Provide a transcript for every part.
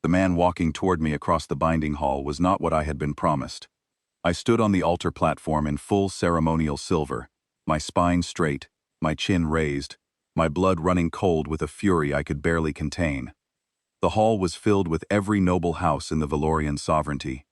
The man walking toward me across the binding hall was not what I had been promised. I stood on the altar platform in full ceremonial silver, my spine straight, my chin raised, my blood running cold with a fury I could barely contain. The hall was filled with every noble house in the Valorian sovereignty.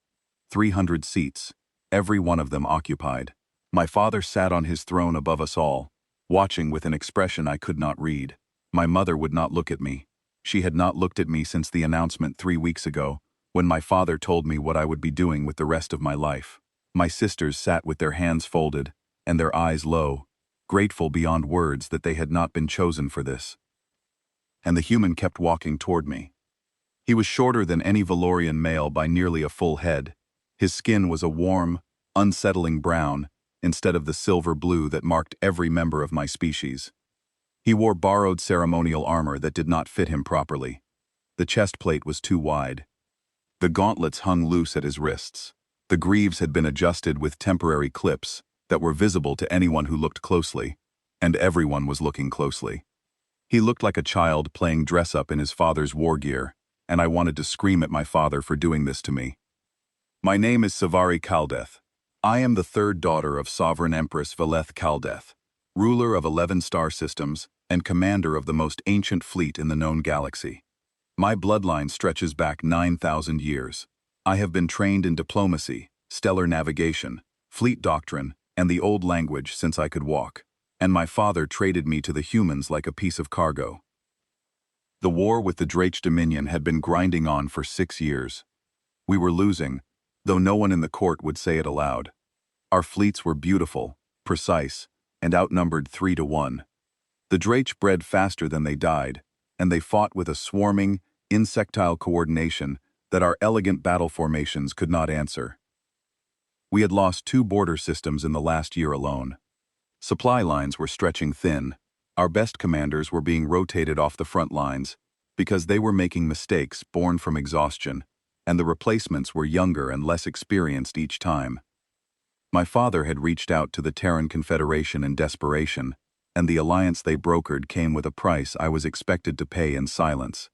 300 seats, every one of them occupied. My father sat on his throne above us all, watching with an expression I could not read. My mother would not look at me. She had not looked at me since the announcement 3 weeks ago, when my father told me what I would be doing with the rest of my life. My sisters sat with their hands folded and their eyes low, grateful beyond words that they had not been chosen for this. And the human kept walking toward me. He was shorter than any Valorian male by nearly a full head. His skin was a warm, unsettling brown, instead of the silver blue that marked every member of my species. He wore borrowed ceremonial armor that did not fit him properly. The chest plate was too wide. The gauntlets hung loose at his wrists. The greaves had been adjusted with temporary clips that were visible to anyone who looked closely, and everyone was looking closely. He looked like a child playing dress-up in his father's war gear, and I wanted to scream at my father for doing this to me. My name is Savari Kaldeth. I am the third daughter of Sovereign Empress Valeth Kaldeth, ruler of 11 star systems and commander of the most ancient fleet in the known galaxy. My bloodline stretches back 9,000 years. I have been trained in diplomacy, stellar navigation, fleet doctrine, and the old language since I could walk, and my father traded me to the humans like a piece of cargo. The war with the Drake Dominion had been grinding on for 6 years. We were losing, though no one in the court would say it aloud. Our fleets were beautiful, precise, and outnumbered 3 to 1. The Drake bred faster than they died, and they fought with a swarming, insectile coordination that our elegant battle formations could not answer. We had lost 2 border systems in the last year alone. Supply lines were stretching thin. Our best commanders were being rotated off the front lines because they were making mistakes born from exhaustion, and the replacements were younger and less experienced each time. My father had reached out to the Terran Confederation in desperation, and the alliance they brokered came with a price I was expected to pay in silence.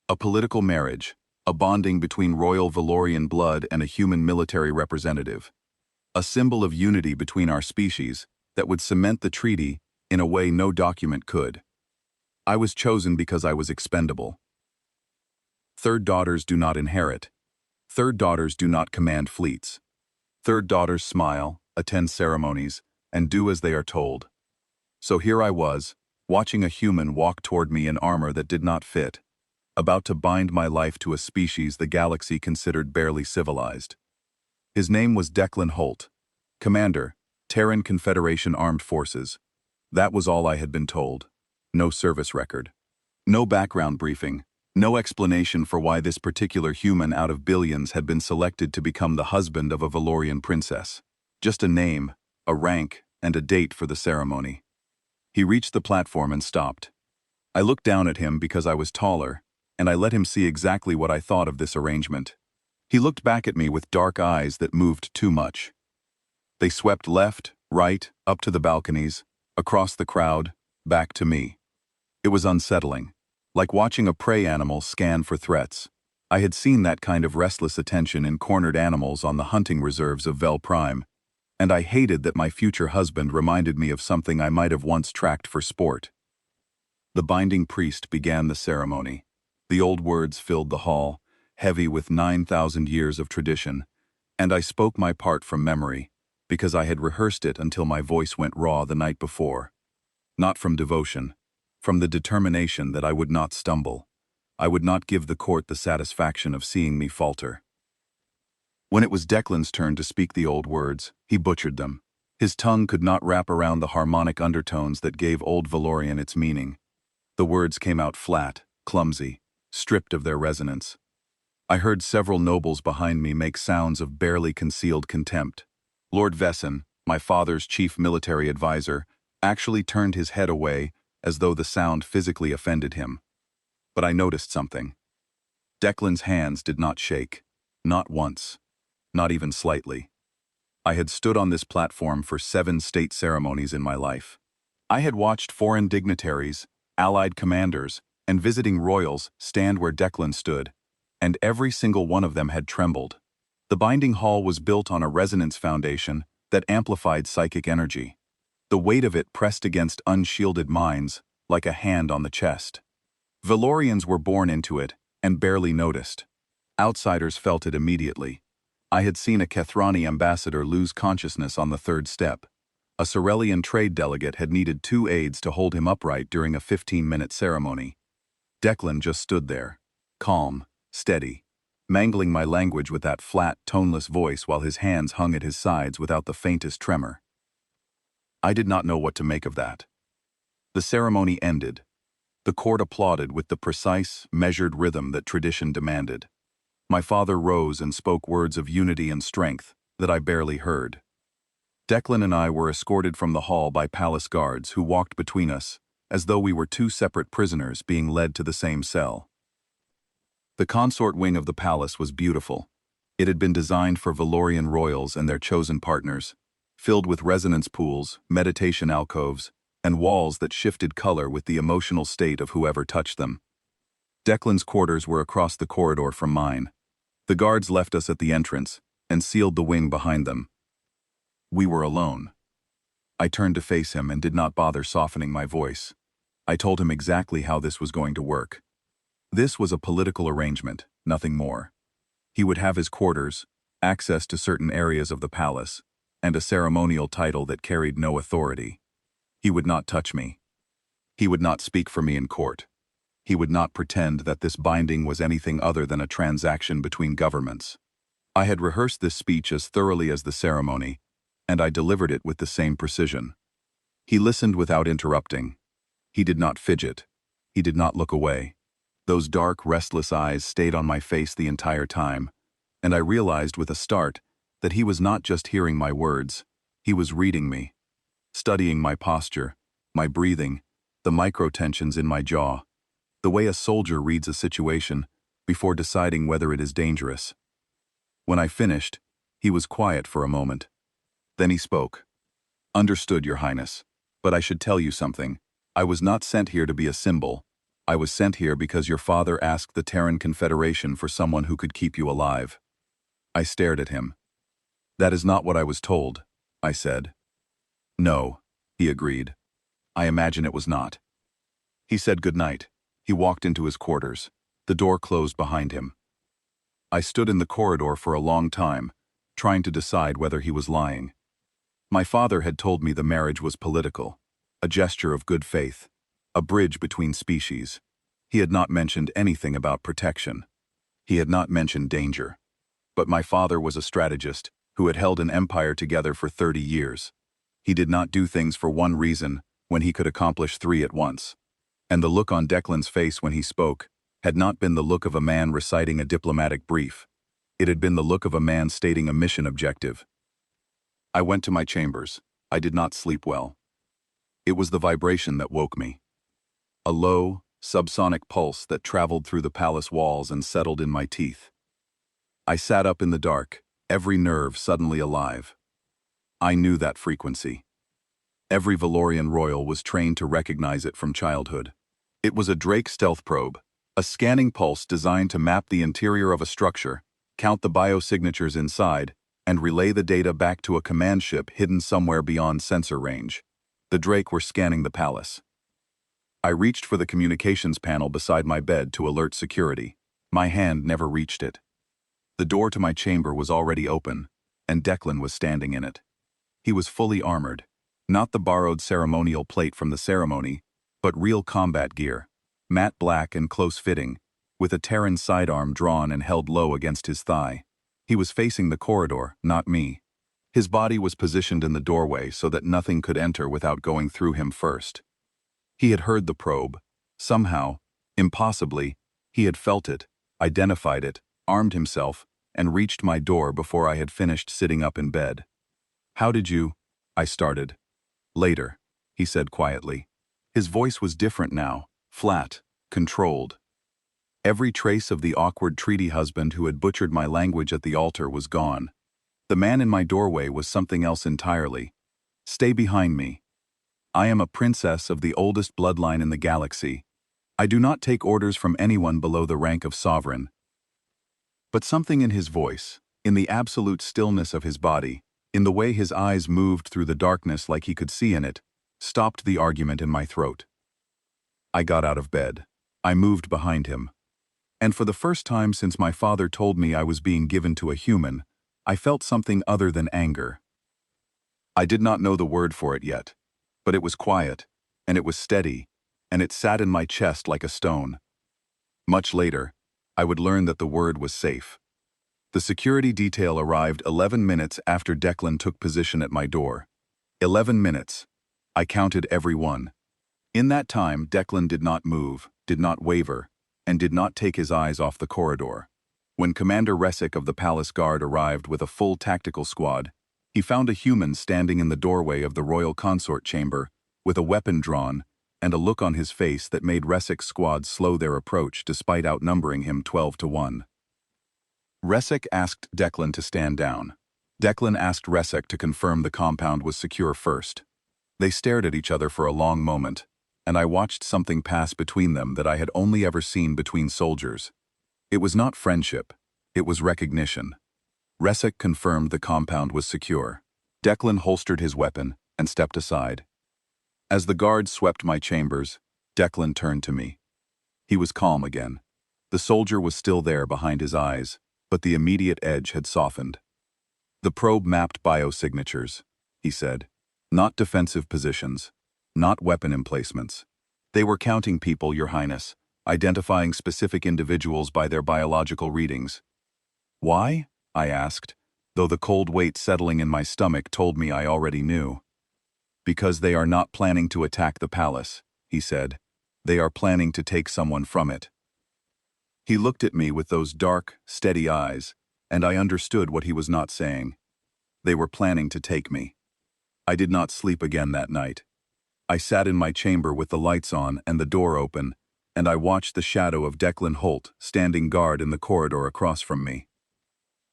A political marriage, a bonding between royal Valorian blood and a human military representative. A symbol of unity between our species that would cement the treaty in a way no document could. I was chosen because I was expendable. Third daughters do not inherit. Third daughters do not command fleets. Third daughters smile, attend ceremonies, and do as they are told. So here I was, watching a human walk toward me in armor that did not fit, about to bind my life to a species the galaxy considered barely civilized. His name was Declan Holt, Commander, Terran Confederation Armed Forces. That was all I had been told. No service record. No background briefing. No explanation for why this particular human out of billions had been selected to become the husband of a Valorian princess. Just a name, a rank, and a date for the ceremony. He reached the platform and stopped. I looked down at him because I was taller, and I let him see exactly what I thought of this arrangement. He looked back at me with dark eyes that moved too much. They swept left, right, up to the balconies, across the crowd, back to me. It was unsettling, like watching a prey animal scan for threats. I had seen that kind of restless attention in cornered animals on the hunting reserves of Vel Prime, and I hated that my future husband reminded me of something I might have once tracked for sport. The binding priest began the ceremony. The old words filled the hall, heavy with 9,000 years of tradition, and I spoke my part from memory, because I had rehearsed it until my voice went raw the night before. Not from devotion, from the determination that I would not stumble. I would not give the court the satisfaction of seeing me falter. When it was Declan's turn to speak the old words, he butchered them. His tongue could not wrap around the harmonic undertones that gave Old Valorian its meaning. The words came out flat, clumsy, stripped of their resonance. I heard several nobles behind me make sounds of barely concealed contempt. Lord Vesson, my father's chief military advisor, actually turned his head away as though the sound physically offended him. But I noticed something. Declan's hands did not shake. Not once. Not even slightly. I had stood on this platform for 7 state ceremonies in my life. I had watched foreign dignitaries, allied commanders, and visiting royals stand where Declan stood, and every single one of them had trembled. The binding hall was built on a resonance foundation that amplified psychic energy. The weight of it pressed against unshielded minds like a hand on the chest. Valorians were born into it and barely noticed. Outsiders felt it immediately. I had seen a Kethrani ambassador lose consciousness on the third step. A Sorelian trade delegate had needed 2 aides to hold him upright during a 15-minute ceremony. Declan just stood there, calm, steady, mangling my language with that flat, toneless voice while his hands hung at his sides without the faintest tremor. I did not know what to make of that. The ceremony ended. The court applauded with the precise, measured rhythm that tradition demanded. My father rose and spoke words of unity and strength that I barely heard. Declan and I were escorted from the hall by palace guards who walked between us as though we were 2 separate prisoners being led to the same cell. The consort wing of the palace was beautiful. It had been designed for Valorian royals and their chosen partners, filled with resonance pools, meditation alcoves, and walls that shifted color with the emotional state of whoever touched them. Declan's quarters were across the corridor from mine. The guards left us at the entrance and sealed the wing behind them. We were alone. I turned to face him and did not bother softening my voice. I told him exactly how this was going to work. This was a political arrangement, nothing more. He would have his quarters, access to certain areas of the palace, and a ceremonial title that carried no authority. He would not touch me. He would not speak for me in court. He would not pretend that this binding was anything other than a transaction between governments. I had rehearsed this speech as thoroughly as the ceremony, and I delivered it with the same precision. He listened without interrupting. He did not fidget. He did not look away. Those dark, restless eyes stayed on my face the entire time, and I realized with a start that he was not just hearing my words, he was reading me, studying my posture, my breathing, the micro-tensions in my jaw, the way a soldier reads a situation before deciding whether it is dangerous. When I finished, he was quiet for a moment. Then he spoke. "Understood, Your Highness, but I should tell you something. I was not sent here to be a symbol. I was sent here because your father asked the Terran Confederation for someone who could keep you alive." I stared at him. "That is not what I was told," I said. "No," he agreed. "I imagine it was not." He said goodnight. He walked into his quarters. The door closed behind him. I stood in the corridor for a long time, trying to decide whether he was lying. My father had told me the marriage was political, a gesture of good faith, a bridge between species. He had not mentioned anything about protection. He had not mentioned danger. But my father was a strategist who had held an empire together for 30 years. He did not do things for one reason when he could accomplish 3 at once. And the look on Declan's face when he spoke had not been the look of a man reciting a diplomatic brief. It had been the look of a man stating a mission objective. I went to my chambers. I did not sleep well. It was the vibration that woke me. A low, subsonic pulse that traveled through the palace walls and settled in my teeth. I sat up in the dark, every nerve suddenly alive. I knew that frequency. Every Valorian royal was trained to recognize it from childhood. It was a Drake stealth probe, a scanning pulse designed to map the interior of a structure, count the biosignatures inside, and relay the data back to a command ship hidden somewhere beyond sensor range. The Drake were scanning the palace. I reached for the communications panel beside my bed to alert security. My hand never reached it. The door to my chamber was already open, and Declan was standing in it. He was fully armored, not the borrowed ceremonial plate from the ceremony, but real combat gear, matte black and close-fitting, with a Terran sidearm drawn and held low against his thigh. He was facing the corridor, not me. His body was positioned in the doorway so that nothing could enter without going through him first. He had heard the probe. Somehow, impossibly, he had felt it, identified it, armed himself, and reached my door before I had finished sitting up in bed. "How did you?" I started. "Later," he said quietly. His voice was different now, flat, controlled. Every trace of the awkward treaty husband who had butchered my language at the altar was gone. The man in my doorway was something else entirely. "Stay behind me. I am a princess of the oldest bloodline in the galaxy. I do not take orders from anyone below the rank of sovereign." But something in his voice, in the absolute stillness of his body, in the way his eyes moved through the darkness like he could see in it, stopped the argument in my throat. I got out of bed. I moved behind him. And for the first time since my father told me I was being given to a human, I felt something other than anger. I did not know the word for it yet, but it was quiet, and it was steady, and it sat in my chest like a stone. Much later, I would learn that the word was safe. The security detail arrived 11 minutes after Declan took position at my door. 11 minutes. I counted every one. In that time, Declan did not move, did not waver, and did not take his eyes off the corridor. When Commander Resic of the Palace Guard arrived with a full tactical squad, he found a human standing in the doorway of the royal consort chamber, with a weapon drawn, and a look on his face that made Resic's squad slow their approach despite outnumbering him 12-1. Resic asked Declan to stand down. Declan asked Resic to confirm the compound was secure first. They stared at each other for a long moment, and I watched something pass between them that I had only ever seen between soldiers. It was not friendship, it was recognition. Resic confirmed the compound was secure. Declan holstered his weapon and stepped aside. As the guards swept my chambers, Declan turned to me. He was calm again. The soldier was still there behind his eyes, but the immediate edge had softened. The probe mapped biosignatures, he said. Not defensive positions, not weapon emplacements. They were counting people, Your Highness, identifying specific individuals by their biological readings. Why? I asked, though the cold weight settling in my stomach told me I already knew. Because they are not planning to attack the palace, he said. They are planning to take someone from it. He looked at me with those dark, steady eyes, and I understood what he was not saying. They were planning to take me. I did not sleep again that night. I sat in my chamber with the lights on and the door open, and I watched the shadow of Declan Holt standing guard in the corridor across from me.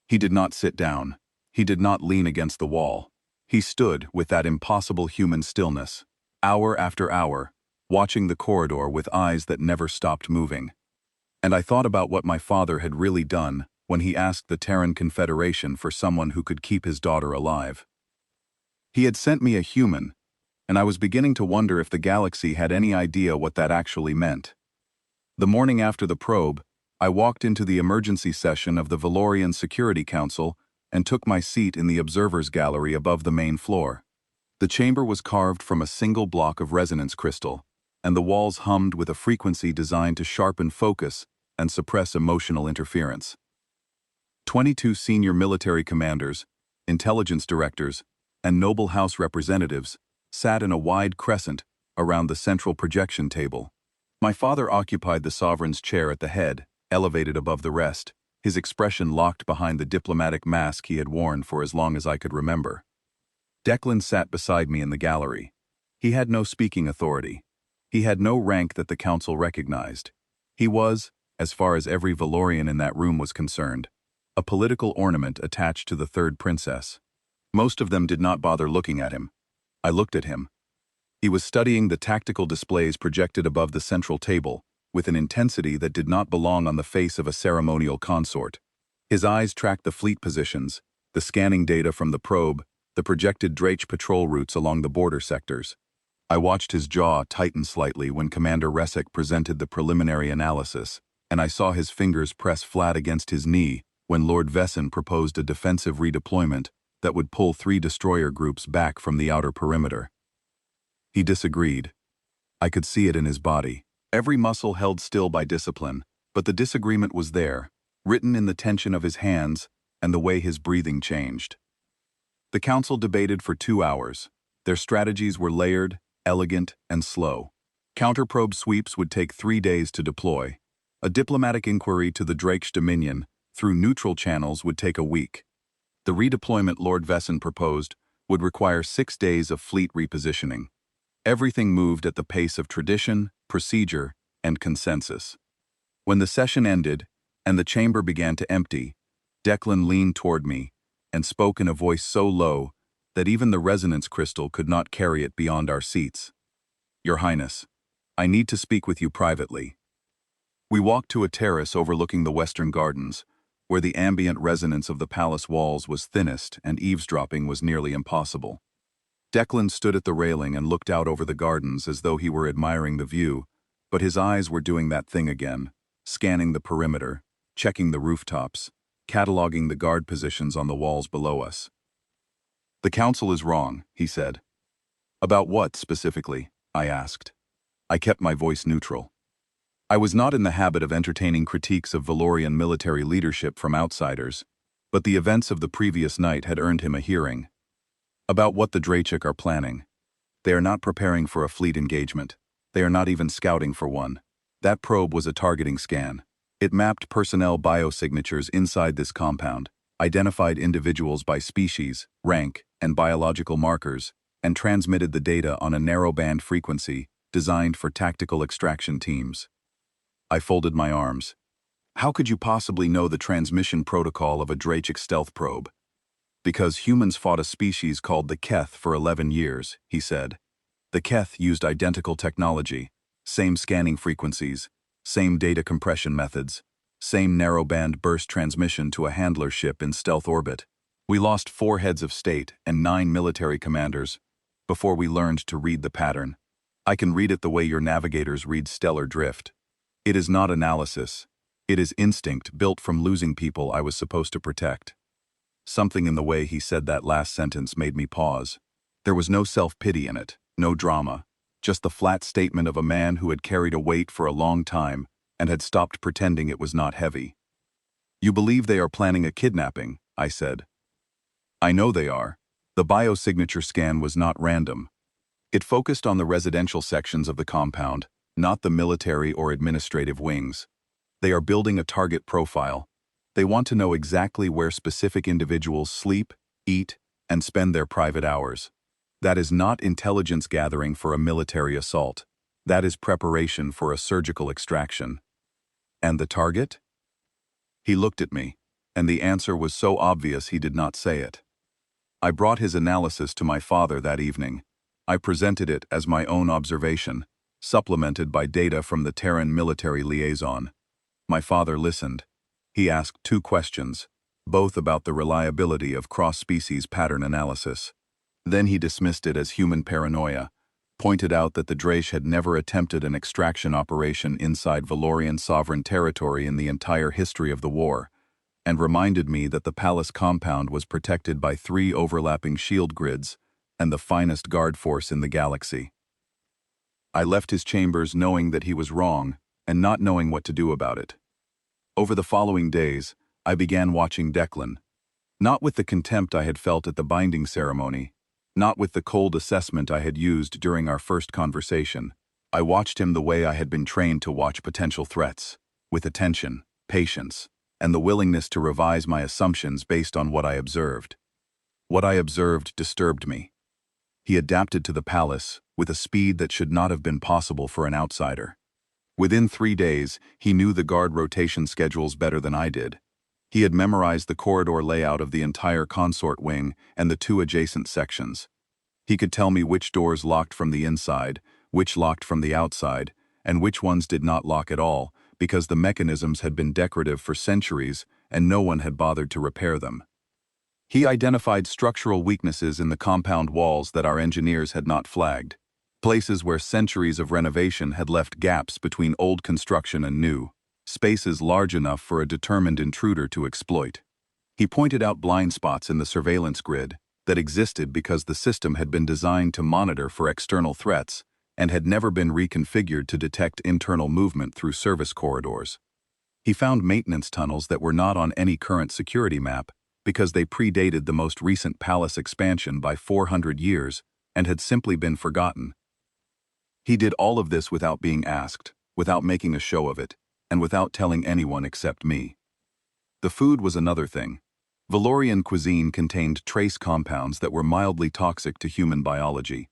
He did not sit down. He did not lean against the wall. He stood with that impossible human stillness, hour after hour, watching the corridor with eyes that never stopped moving. And I thought about what my father had really done when he asked the Terran Confederation for someone who could keep his daughter alive. He had sent me a human, and I was beginning to wonder if the galaxy had any idea what that actually meant. The morning after the probe, I walked into the emergency session of the Valorian Security Council and took my seat in the observer's gallery above the main floor. The chamber was carved from a single block of resonance crystal, and the walls hummed with a frequency designed to sharpen focus and suppress emotional interference. 22 senior military commanders, intelligence directors, and noble house representatives sat in a wide crescent around the central projection table. My father occupied the sovereign's chair at the head, elevated above the rest, his expression locked behind the diplomatic mask he had worn for as long as I could remember. Declan sat beside me in the gallery. He had no speaking authority. He had no rank that the council recognized. He was, as far as every Valorian in that room was concerned, a political ornament attached to the third princess. Most of them did not bother looking at him. I looked at him. He was studying the tactical displays projected above the central table, with an intensity that did not belong on the face of a ceremonial consort. His eyes tracked the fleet positions, the scanning data from the probe, the projected Drake patrol routes along the border sectors. I watched his jaw tighten slightly when Commander Resic presented the preliminary analysis, and I saw his fingers press flat against his knee when Lord Vesson proposed a defensive redeployment that would pull 3 destroyer groups back from the outer perimeter. He disagreed. I could see it in his body. Every muscle held still by discipline, but the disagreement was there, written in the tension of his hands and the way his breathing changed. The council debated for 2 hours. Their strategies were layered, elegant, and slow. Counterprobe sweeps would take 3 days to deploy. A diplomatic inquiry to the Drake's dominion through neutral channels would take a week. The redeployment Lord Vesson proposed would require 6 days of fleet repositioning. Everything moved at the pace of tradition, procedure, and consensus. When the session ended and the chamber began to empty, Declan leaned toward me and spoke in a voice so low that even the resonance crystal could not carry it beyond our seats. Your Highness, I need to speak with you privately. We walked to a terrace overlooking the western gardens, where the ambient resonance of the palace walls was thinnest and eavesdropping was nearly impossible. Declan stood at the railing and looked out over the gardens as though he were admiring the view, but his eyes were doing that thing again, scanning the perimeter, checking the rooftops, cataloging the guard positions on the walls below us. "The council is wrong," he said. "About what, specifically?" I asked. I kept my voice neutral. I was not in the habit of entertaining critiques of Valorian military leadership from outsiders, but the events of the previous night had earned him a hearing. "About what the Drachik are planning. They are not preparing for a fleet engagement. They are not even scouting for one. That probe was a targeting scan. It mapped personnel biosignatures inside this compound, identified individuals by species, rank, and biological markers, and transmitted the data on a narrowband frequency designed for tactical extraction teams." I folded my arms. "How could you possibly know the transmission protocol of a Drachik stealth probe?" "Because humans fought a species called the Keth for 11 years, he said. The Keth used identical technology, same scanning frequencies, same data compression methods, same narrowband burst transmission to a handler ship in stealth orbit. We lost 4 heads of state and 9 military commanders before we learned to read the pattern. I can read it the way your navigators read stellar drift. It is not analysis. It is instinct built from losing people I was supposed to protect." Something in the way he said that last sentence made me pause. There was no self-pity in it, no drama, just the flat statement of a man who had carried a weight for a long time and had stopped pretending it was not heavy. "You believe they are planning a kidnapping," I said. "I know they are. The biosignature scan was not random. It focused on the residential sections of the compound, not the military or administrative wings. They are building a target profile. They want to know exactly where specific individuals sleep, eat, and spend their private hours. That is not intelligence gathering for a military assault. That is preparation for a surgical extraction." "And the target?" He looked at me, and the answer was so obvious he did not say it. I brought his analysis to my father that evening. I presented it as my own observation, supplemented by data from the Terran military liaison. My father listened. He asked 2 questions, both about the reliability of cross-species pattern analysis. Then he dismissed it as human paranoia, pointed out that the Draish had never attempted an extraction operation inside Valorian sovereign territory in the entire history of the war, and reminded me that the palace compound was protected by 3 overlapping shield grids and the finest guard force in the galaxy. I left his chambers knowing that he was wrong and not knowing what to do about it. Over the following days, I began watching Declan. Not with the contempt I had felt at the binding ceremony, not with the cold assessment I had used during our first conversation. I watched him the way I had been trained to watch potential threats, with attention, patience, and the willingness to revise my assumptions based on what I observed. What I observed disturbed me. He adapted to the palace with a speed that should not have been possible for an outsider. Within 3 days, he knew the guard rotation schedules better than I did. He had memorized the corridor layout of the entire consort wing and the 2 adjacent sections. He could tell me which doors locked from the inside, which locked from the outside, and which ones did not lock at all, because the mechanisms had been decorative for centuries and no one had bothered to repair them. He identified structural weaknesses in the compound walls that our engineers had not flagged, places where centuries of renovation had left gaps between old construction and new, spaces large enough for a determined intruder to exploit. He pointed out blind spots in the surveillance grid that existed because the system had been designed to monitor for external threats and had never been reconfigured to detect internal movement through service corridors. He found maintenance tunnels that were not on any current security map because they predated the most recent palace expansion by 400 years and had simply been forgotten. He did all of this without being asked, without making a show of it, and without telling anyone except me. The food was another thing. Valorian cuisine contained trace compounds that were mildly toxic to human biology,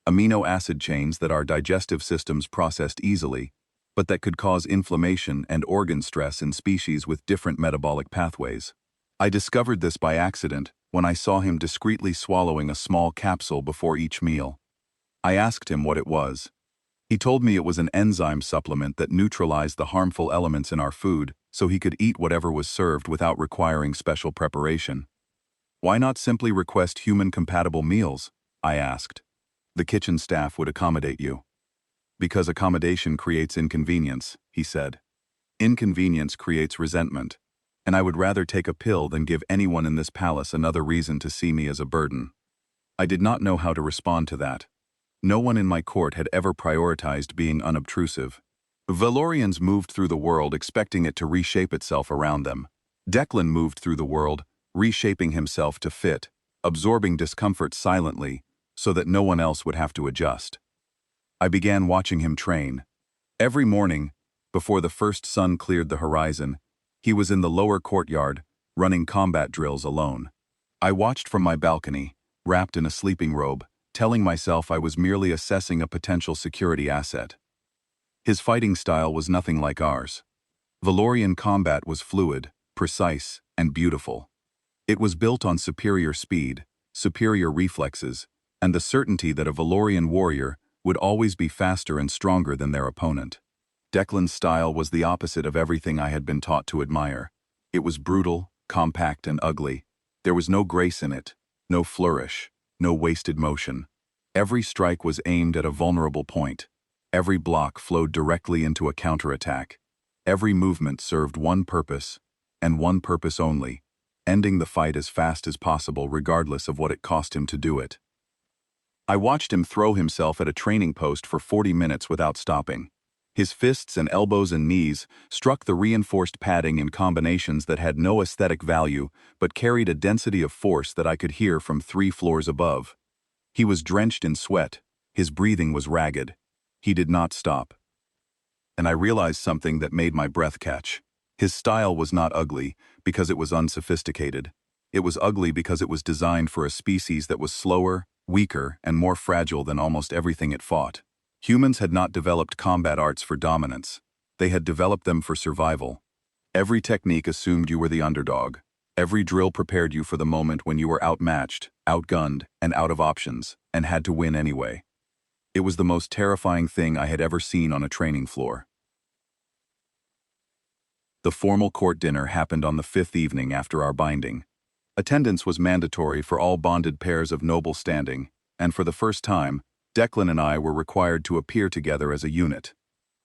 amino acid chains that our digestive systems processed easily, but that could cause inflammation and organ stress in species with different metabolic pathways. I discovered this by accident when I saw him discreetly swallowing a small capsule before each meal. I asked him what it was. He told me it was an enzyme supplement that neutralized the harmful elements in our food so he could eat whatever was served without requiring special preparation. Why not simply request human-compatible meals? I asked. The kitchen staff would accommodate you. Because accommodation creates inconvenience, he said. Inconvenience creates resentment, and I would rather take a pill than give anyone in this palace another reason to see me as a burden. I did not know how to respond to that. No one in my court had ever prioritized being unobtrusive. Valorians moved through the world expecting it to reshape itself around them. Declan moved through the world, reshaping himself to fit, absorbing discomfort silently, so that no one else would have to adjust. I began watching him train. Every morning, before the first sun cleared the horizon, he was in the lower courtyard, running combat drills alone. I watched from my balcony, wrapped in a sleeping robe, telling myself I was merely assessing a potential security asset. His fighting style was nothing like ours. Valorian combat was fluid, precise, and beautiful. It was built on superior speed, superior reflexes, and the certainty that a Valorian warrior would always be faster and stronger than their opponent. Declan's style was the opposite of everything I had been taught to admire. It was brutal, compact, and ugly. There was no grace in it, no flourish, no wasted motion. Every strike was aimed at a vulnerable point. Every block flowed directly into a counterattack. Every movement served one purpose, and one purpose only, ending the fight as fast as possible regardless of what it cost him to do it. I watched him throw himself at a training post for 40 minutes without stopping. His fists and elbows and knees struck the reinforced padding in combinations that had no aesthetic value but carried a density of force that I could hear from 3 floors above. He was drenched in sweat. His breathing was ragged. He did not stop. And I realized something that made my breath catch. His style was not ugly because it was unsophisticated. It was ugly because it was designed for a species that was slower, weaker, and more fragile than almost everything it fought. Humans had not developed combat arts for dominance. They had developed them for survival. Every technique assumed you were the underdog. Every drill prepared you for the moment when you were outmatched, outgunned, and out of options, and had to win anyway. It was the most terrifying thing I had ever seen on a training floor. The formal court dinner happened on the 5th evening after our binding. Attendance was mandatory for all bonded pairs of noble standing, and for the first time, Declan and I were required to appear together as a unit.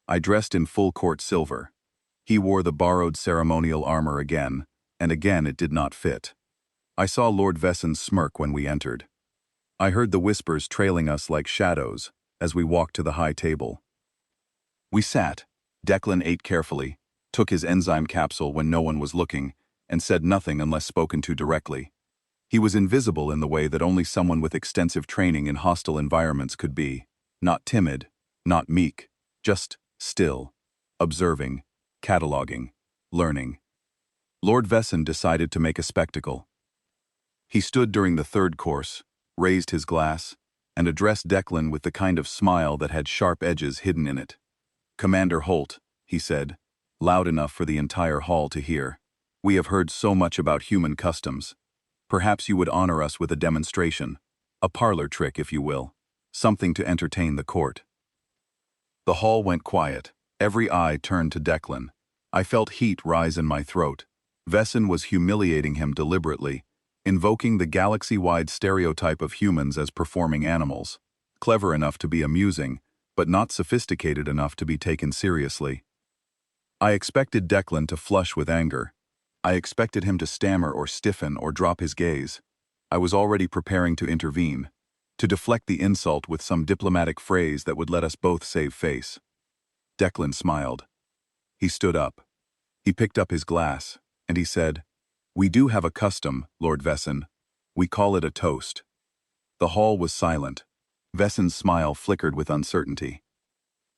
I dressed in full court silver. He wore the borrowed ceremonial armor again, and again it did not fit. I saw Lord Vessen's smirk when we entered. I heard the whispers trailing us like shadows as we walked to the high table. We sat. Declan ate carefully, took his enzyme capsule when no one was looking, and said nothing unless spoken to directly. He was invisible in the way that only someone with extensive training in hostile environments could be. Not timid, not meek, just still, observing, cataloging, learning. Lord Vessen decided to make a spectacle. He stood during the 3rd course, raised his glass, and addressed Declan with the kind of smile that had sharp edges hidden in it. "Commander Holt," he said, loud enough for the entire hall to hear, "we have heard so much about human customs. Perhaps you would honor us with a demonstration, a parlor trick if you will, something to entertain the court." The hall went quiet. Every eye turned to Declan. I felt heat rise in my throat. Vessen was humiliating him deliberately, invoking the galaxy-wide stereotype of humans as performing animals, clever enough to be amusing, but not sophisticated enough to be taken seriously. I expected Declan to flush with anger. I expected him to stammer or stiffen or drop his gaze. I was already preparing to intervene, to deflect the insult with some diplomatic phrase that would let us both save face. Declan smiled. He stood up. He picked up his glass, and he said, "We do have a custom, Lord Vessen. We call it a toast." The hall was silent. Vessen's smile flickered with uncertainty.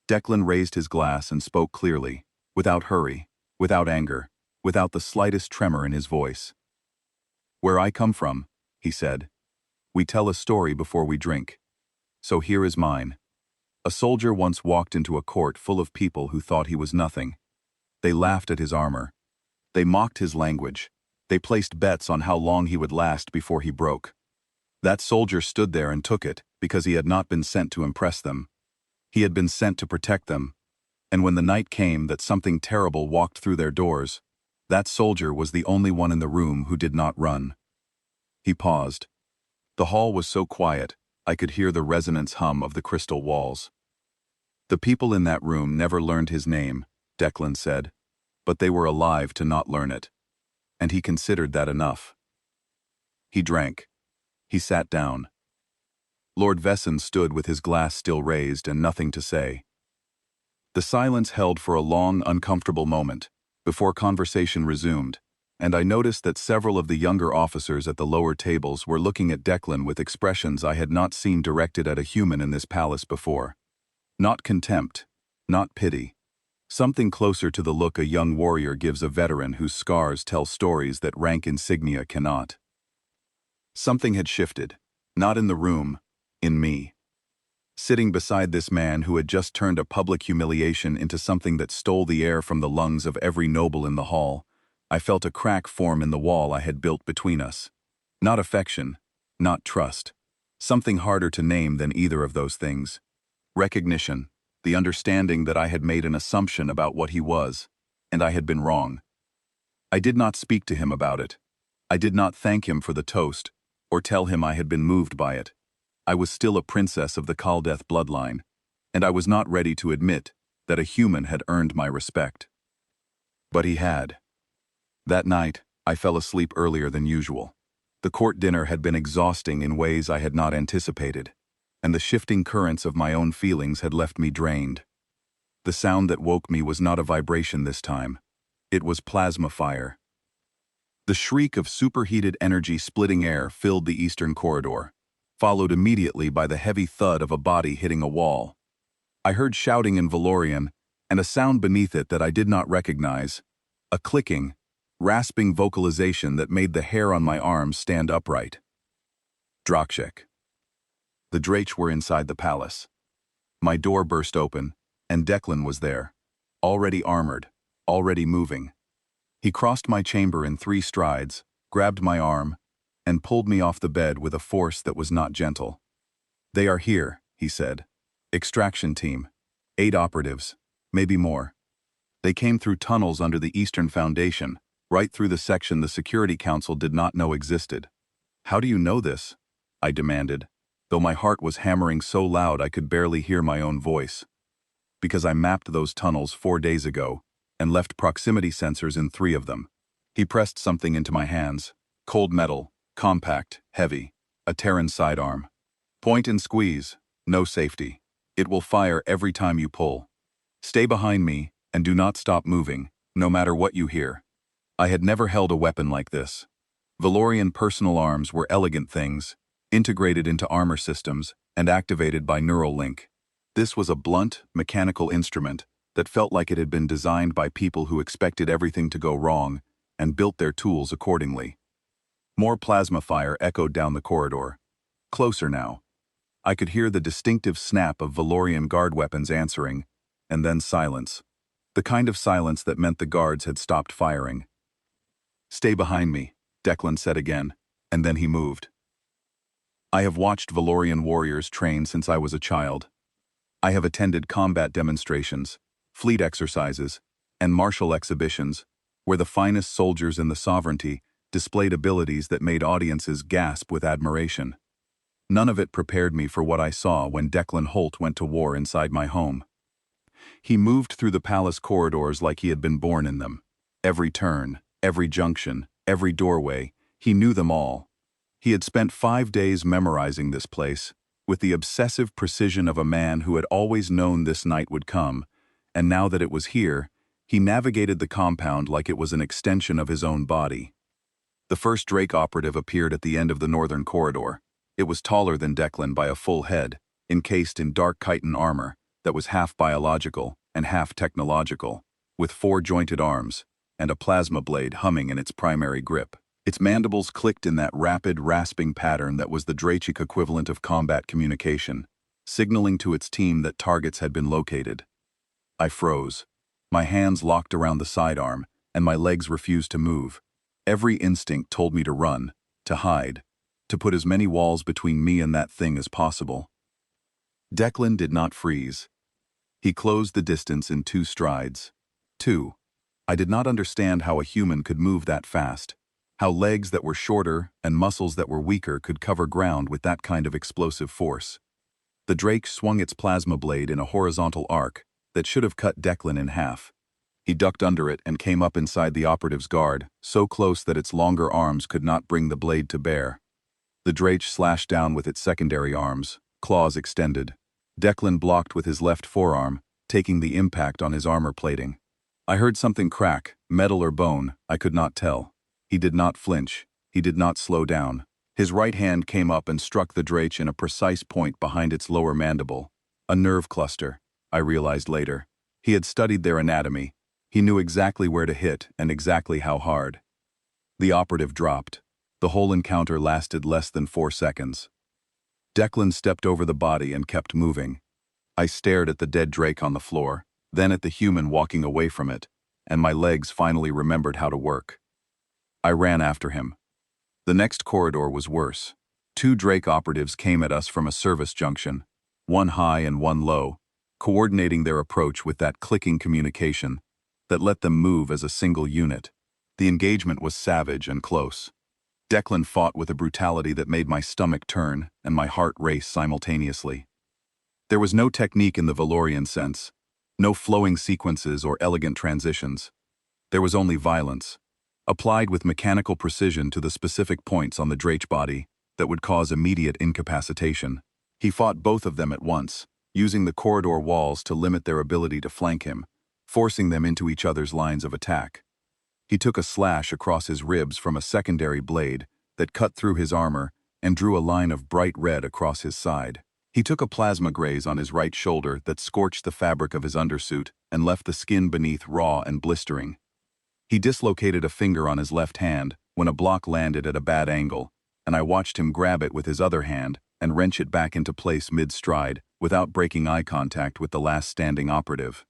Declan raised his glass and spoke clearly, without hurry, without anger, without the slightest tremor in his voice. "Where I come from," he said, "we tell a story before we drink. So here is mine. A soldier once walked into a court full of people who thought he was nothing. They laughed at his armor. They mocked his language. They placed bets on how long he would last before he broke. That soldier stood there and took it because he had not been sent to impress them. He had been sent to protect them. And when the night came that something terrible walked through their doors, that soldier was the only one in the room who did not run. He paused. The hall was so quiet, I could hear the resonance hum of the crystal walls. The people in that room never learned his name, Declan said, but they were alive to not learn it. And he considered that enough. He drank. He sat down. Lord Vesson stood with his glass still raised and nothing to say. The silence held for a long, uncomfortable moment, before conversation resumed, and I noticed that several of the younger officers at the lower tables were looking at Declan with expressions I had not seen directed at a human in this palace before. Not contempt, not pity. Something closer to the look a young warrior gives a veteran whose scars tell stories that rank insignia cannot. Something had shifted, not in the room, in me. Sitting beside this man who had just turned a public humiliation into something that stole the air from the lungs of every noble in the hall, I felt a crack form in the wall I had built between us. Not affection, not trust. Something harder to name than either of those things. Recognition, the understanding that I had made an assumption about what he was, and I had been wrong. I did not speak to him about it. I did not thank him for the toast, or tell him I had been moved by it. I was still a princess of the Kaldeth bloodline, and I was not ready to admit that a human had earned my respect. But he had. That night, I fell asleep earlier than usual. The court dinner had been exhausting in ways I had not anticipated, and the shifting currents of my own feelings had left me drained. The sound that woke me was not a vibration this time. It was plasma fire. The shriek of superheated energy splitting air filled the eastern corridor, followed immediately by the heavy thud of a body hitting a wall. I heard shouting in Valorian, and a sound beneath it that I did not recognize, a clicking, rasping vocalization that made the hair on my arms stand upright. Drakshek. The Drach were inside the palace. My door burst open, and Declan was there, already armored, already moving. He crossed my chamber in 3 strides, grabbed my arm, and pulled me off the bed with a force that was not gentle. "They are here," he said. "Extraction team. 8 operatives, maybe more. They came through tunnels under the Eastern Foundation, right through the section the Security Council did not know existed." "How do you know this?" I demanded, though my heart was hammering so loud I could barely hear my own voice. "Because I mapped those tunnels 4 days ago, and left proximity sensors in 3 of them." He pressed something into my hands. Cold metal, compact, heavy, a Terran sidearm. "Point and squeeze, no safety. It will fire every time you pull. Stay behind me, and do not stop moving, no matter what you hear." I had never held a weapon like this. Valorian personal arms were elegant things, integrated into armor systems, and activated by neural link. This was a blunt, mechanical instrument that felt like it had been designed by people who expected everything to go wrong and built their tools accordingly. More plasma fire echoed down the corridor. Closer now. I could hear the distinctive snap of Valorian guard weapons answering, and then silence. The kind of silence that meant the guards had stopped firing. "Stay behind me," Declan said again, and then he moved. I have watched Valorian warriors train since I was a child. I have attended combat demonstrations, fleet exercises, and martial exhibitions, where the finest soldiers in the sovereignty displayed abilities that made audiences gasp with admiration. None of it prepared me for what I saw when Declan Holt went to war inside my home. He moved through the palace corridors like he had been born in them. Every turn, every junction, every doorway, he knew them all. He had spent 5 days memorizing this place, with the obsessive precision of a man who had always known this night would come, and now that it was here, he navigated the compound like it was an extension of his own body. The first Drake operative appeared at the end of the northern corridor. It was taller than Declan by a full head, encased in dark chitin armor that was half biological and half technological, with 4 jointed arms and a plasma blade humming in its primary grip. Its mandibles clicked in that rapid, rasping pattern that was the Drachic equivalent of combat communication, signaling to its team that targets had been located. I froze. My hands locked around the sidearm, and my legs refused to move. Every instinct told me to run, to hide, to put as many walls between me and that thing as possible. Declan did not freeze. He closed the distance in 2 strides. 2. I did not understand how a human could move that fast, how legs that were shorter and muscles that were weaker could cover ground with that kind of explosive force. The Drake swung its plasma blade in a horizontal arc that should have cut Declan in half. He ducked under it and came up inside the operative's guard, so close that its longer arms could not bring the blade to bear. The Drake slashed down with its secondary arms, claws extended. Declan blocked with his left forearm, taking the impact on his armor plating. I heard something crack, metal or bone, I could not tell. He did not flinch. He did not slow down. His right hand came up and struck the Drake in a precise point behind its lower mandible. A nerve cluster, I realized later. He had studied their anatomy. He knew exactly where to hit and exactly how hard. The operative dropped. The whole encounter lasted less than 4 seconds. Declan stepped over the body and kept moving. I stared at the dead Drake on the floor, then at the human walking away from it, and my legs finally remembered how to work. I ran after him. The next corridor was worse. 2 Drake operatives came at us from a service junction, one high and one low, coordinating their approach with that clicking communication that let them move as a single unit. The engagement was savage and close. Declan fought with a brutality that made my stomach turn and my heart race simultaneously. There was no technique in the Valorian sense, no flowing sequences or elegant transitions. There was only violence, applied with mechanical precision to the specific points on the Drake body that would cause immediate incapacitation. He fought both of them at once, using the corridor walls to limit their ability to flank him, forcing them into each other's lines of attack. He took a slash across his ribs from a secondary blade that cut through his armor and drew a line of bright red across his side. He took a plasma graze on his right shoulder that scorched the fabric of his undersuit and left the skin beneath raw and blistering. He dislocated a finger on his left hand when a block landed at a bad angle, and I watched him grab it with his other hand and wrench it back into place mid-stride without breaking eye contact with the last standing operative.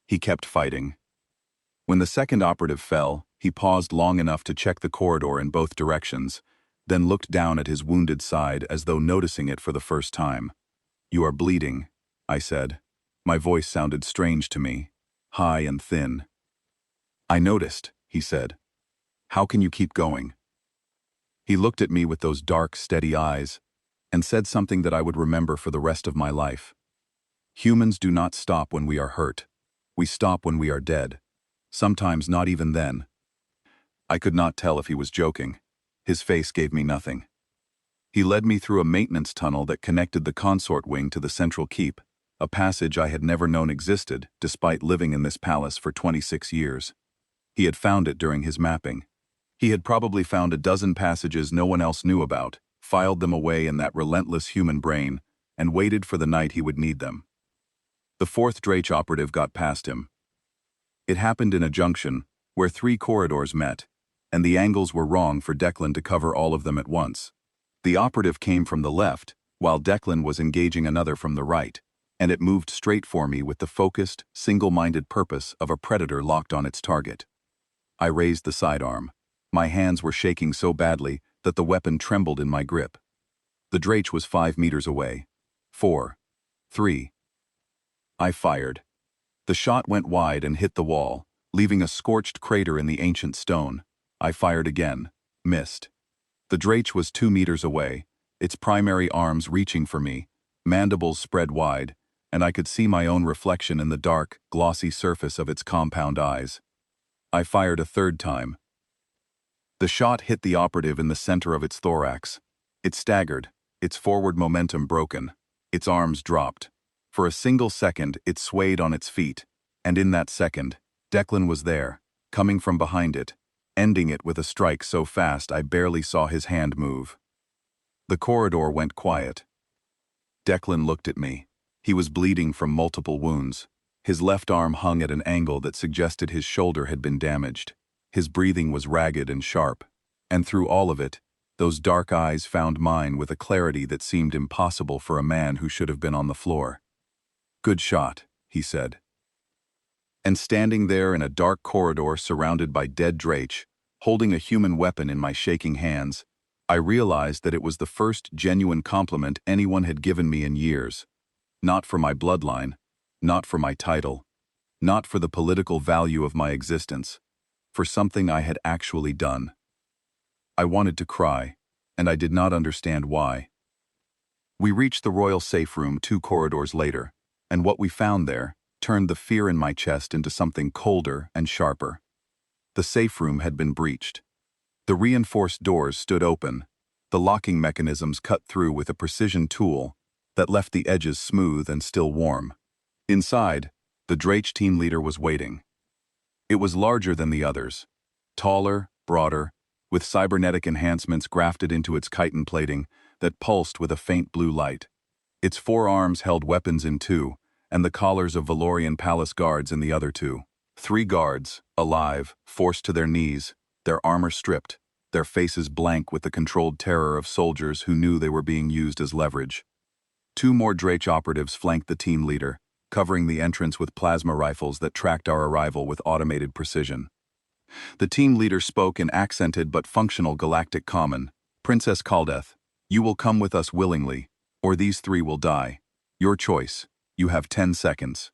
He kept fighting. When the second operative fell, he paused long enough to check the corridor in both directions, then looked down at his wounded side as though noticing it for the first time. "You are bleeding," I said. My voice sounded strange to me, high and thin. "I noticed," he said. "How can you keep going?" He looked at me with those dark, steady eyes, and said something that I would remember for the rest of my life. "Humans do not stop when we are hurt. We stop when we are dead. Sometimes not even then." I could not tell if he was joking. His face gave me nothing. He led me through a maintenance tunnel that connected the consort wing to the central keep, a passage I had never known existed despite living in this palace for 26 years. He had found it during his mapping. He had probably found a dozen passages no one else knew about, filed them away in that relentless human brain, and waited for the night he would need them. The 4th Drake operative got past him. It happened in a junction, where 3 corridors met, and the angles were wrong for Declan to cover all of them at once. The operative came from the left, while Declan was engaging another from the right, and it moved straight for me with the focused, single-minded purpose of a predator locked on its target. I raised the sidearm. My hands were shaking so badly that the weapon trembled in my grip. The Drake was 5 meters away. 4. 3. I fired. The shot went wide and hit the wall, leaving a scorched crater in the ancient stone. I fired again. Missed. The Drake was 2 meters away, its primary arms reaching for me, mandibles spread wide, and I could see my own reflection in the dark, glossy surface of its compound eyes. I fired a 3rd time. The shot hit the operative in the center of its thorax. It staggered, its forward momentum broken. Its arms dropped. For a single second, it swayed on its feet, and in that second, Declan was there, coming from behind it, ending it with a strike so fast I barely saw his hand move. The corridor went quiet. Declan looked at me. He was bleeding from multiple wounds. His left arm hung at an angle that suggested his shoulder had been damaged. His breathing was ragged and sharp, and through all of it, those dark eyes found mine with a clarity that seemed impossible for a man who should have been on the floor. "Good shot," he said. And standing there in a dark corridor surrounded by dead Drake, holding a human weapon in my shaking hands, I realized that it was the first genuine compliment anyone had given me in years. Not for my bloodline, Not for my title. Not for the political value of my existence. For something I had actually done. I wanted to cry, and I did not understand why. We reached the royal safe room 2 corridors later, and what we found there turned the fear in my chest into something colder and sharper. The safe room had been breached. The reinforced doors stood open, the locking mechanisms cut through with a precision tool that left the edges smooth and still warm. Inside, the Drake team leader was waiting. It was larger than the others, taller, broader, with cybernetic enhancements grafted into its chitin plating that pulsed with a faint blue light. Its 4 arms held weapons in 2, and the collars of Valorian palace guards in the other 2. 3 guards, alive, forced to their knees, their armor stripped, their faces blank with the controlled terror of soldiers who knew they were being used as leverage. 2 more Drake operatives flanked the team leader, covering the entrance with plasma rifles that tracked our arrival with automated precision. The team leader spoke in accented but functional galactic common. "Princess Caldeth, you will come with us willingly, or these 3 will die. Your choice. You have 10 seconds.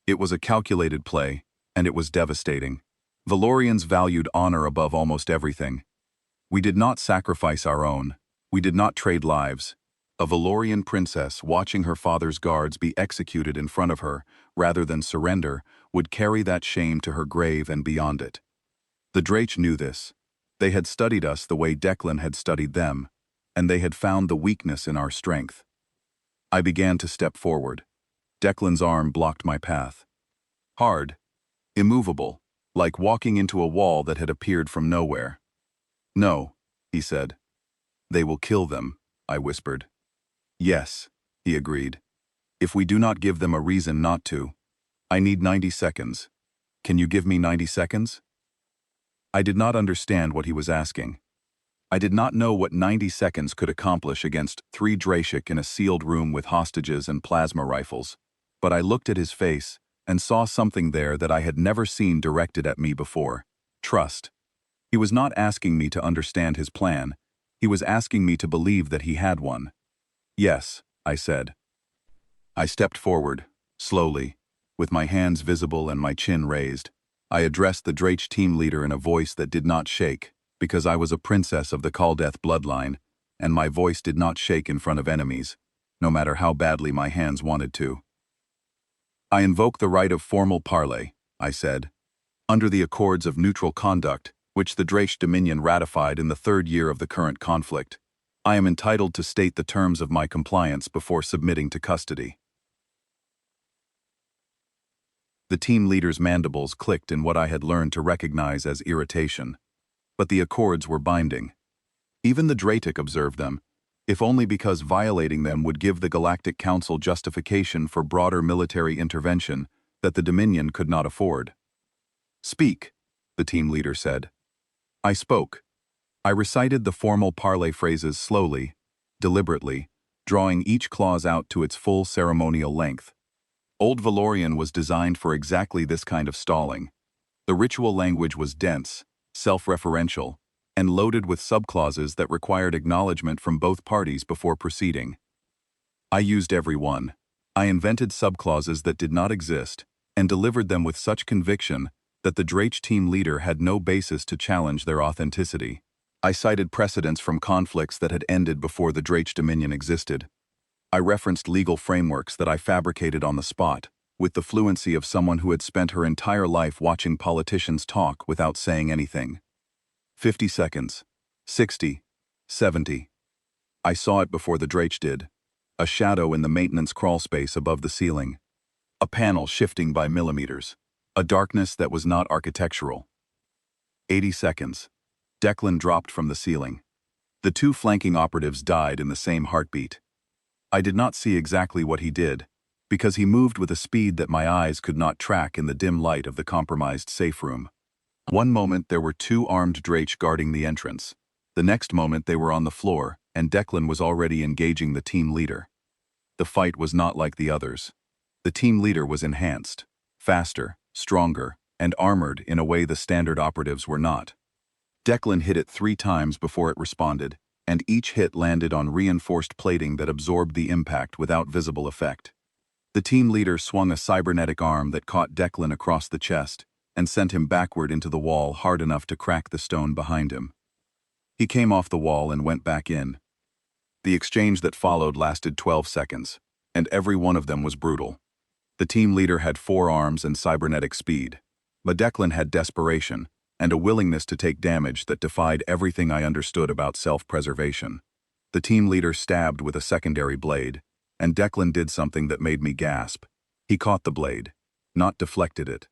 It was a calculated play, and it was devastating. Valorians valued honor above almost everything. We did not sacrifice our own. We did not trade lives. A Valorian princess watching her father's guards be executed in front of her, rather than surrender, would carry that shame to her grave and beyond it. The Drake knew this. They had studied us the way Declan had studied them, and they had found the weakness in our strength. I began to step forward. Declan's arm blocked my path. Hard, immovable, like walking into a wall that had appeared from nowhere. "No," he said. "They will kill them," I whispered. "Yes," he agreed. "If we do not give them a reason not to. I need 90 seconds. Can you give me 90 seconds? I did not understand what he was asking. I did not know what 90 seconds could accomplish against 3 Drashik in a sealed room with hostages and plasma rifles, but I looked at his face and saw something there that I had never seen directed at me before: trust. He was not asking me to understand his plan. He was asking me to believe that he had one. "Yes," I said. I stepped forward, slowly, with my hands visible and my chin raised. I addressed the Drake team leader in a voice that did not shake, because I was a princess of the Caldeth bloodline, and my voice did not shake in front of enemies, no matter how badly my hands wanted to. "I invoke the right of formal parley," I said. "Under the Accords of Neutral Conduct, which the Drake Dominion ratified in the 3rd year of the current conflict, I am entitled to state the terms of my compliance before submitting to custody." The team leader's mandibles clicked in what I had learned to recognize as irritation. But the accords were binding. Even the Drake observed them, if only because violating them would give the Galactic Council justification for broader military intervention that the Dominion could not afford. "Speak," the team leader said. I spoke. I recited the formal parley phrases slowly, deliberately, drawing each clause out to its full ceremonial length. Old Valorian was designed for exactly this kind of stalling. The ritual language was dense, self-referential, and loaded with subclauses that required acknowledgement from both parties before proceeding. I used every one. I invented subclauses that did not exist, and delivered them with such conviction that the Drake team leader had no basis to challenge their authenticity. I cited precedents from conflicts that had ended before the Drake Dominion existed. I referenced legal frameworks that I fabricated on the spot, with the fluency of someone who had spent her entire life watching politicians talk without saying anything. 50 seconds. 60. 70. I saw it before the Drake did. A shadow in the maintenance crawlspace above the ceiling. A panel shifting by millimeters. A darkness that was not architectural. 80 seconds. Declan dropped from the ceiling. The 2 flanking operatives died in the same heartbeat. I did not see exactly what he did, because he moved with a speed that my eyes could not track in the dim light of the compromised safe room. One moment there were 2 armed Drake guarding the entrance. The next moment they were on the floor, and Declan was already engaging the team leader. The fight was not like the others. The team leader was enhanced, faster, stronger, and armored in a way the standard operatives were not. Declan hit it 3 times before it responded, and each hit landed on reinforced plating that absorbed the impact without visible effect. The team leader swung a cybernetic arm that caught Declan across the chest and sent him backward into the wall hard enough to crack the stone behind him. He came off the wall and went back in. The exchange that followed lasted 12 seconds, and every one of them was brutal. The team leader had 4 arms and cybernetic speed, but Declan had desperation and a willingness to take damage that defied everything I understood about self-preservation. The team leader stabbed with a secondary blade, and Declan did something that made me gasp. He caught the blade, not deflected it,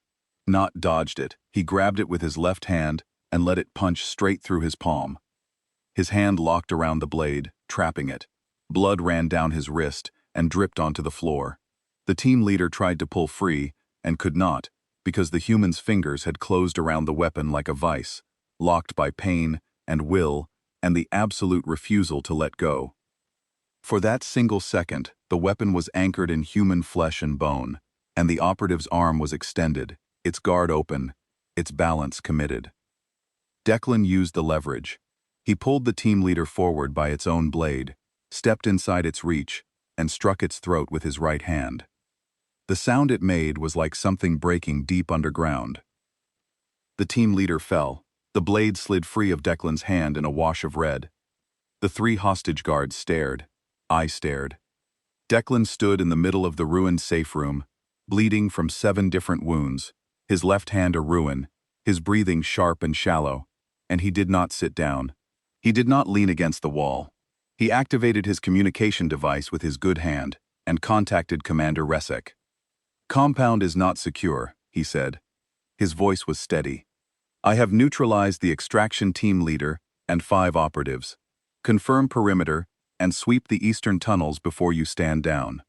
not dodged it. He grabbed it with his left hand and let it punch straight through his palm. His hand locked around the blade, trapping it. Blood ran down his wrist and dripped onto the floor. The team leader tried to pull free and could not, because the human's fingers had closed around the weapon like a vice, locked by pain and will and the absolute refusal to let go. For that single second, the weapon was anchored in human flesh and bone, and the operative's arm was extended, its guard open, its balance committed. Declan used the leverage. He pulled the team leader forward by its own blade, stepped inside its reach, and struck its throat with his right hand. The sound it made was like something breaking deep underground. The team leader fell. The blade slid free of Declan's hand in a wash of red. The 3 hostage guards stared. I stared. Declan stood in the middle of the ruined safe room, bleeding from 7 different wounds, his left hand a ruin, his breathing sharp and shallow, and he did not sit down. He did not lean against the wall. He activated his communication device with his good hand and contacted Commander Resek. "Compound is not secure," he said. His voice was steady. "I have neutralized the extraction team leader and 5 operatives. Confirm perimeter and sweep the eastern tunnels before you stand down."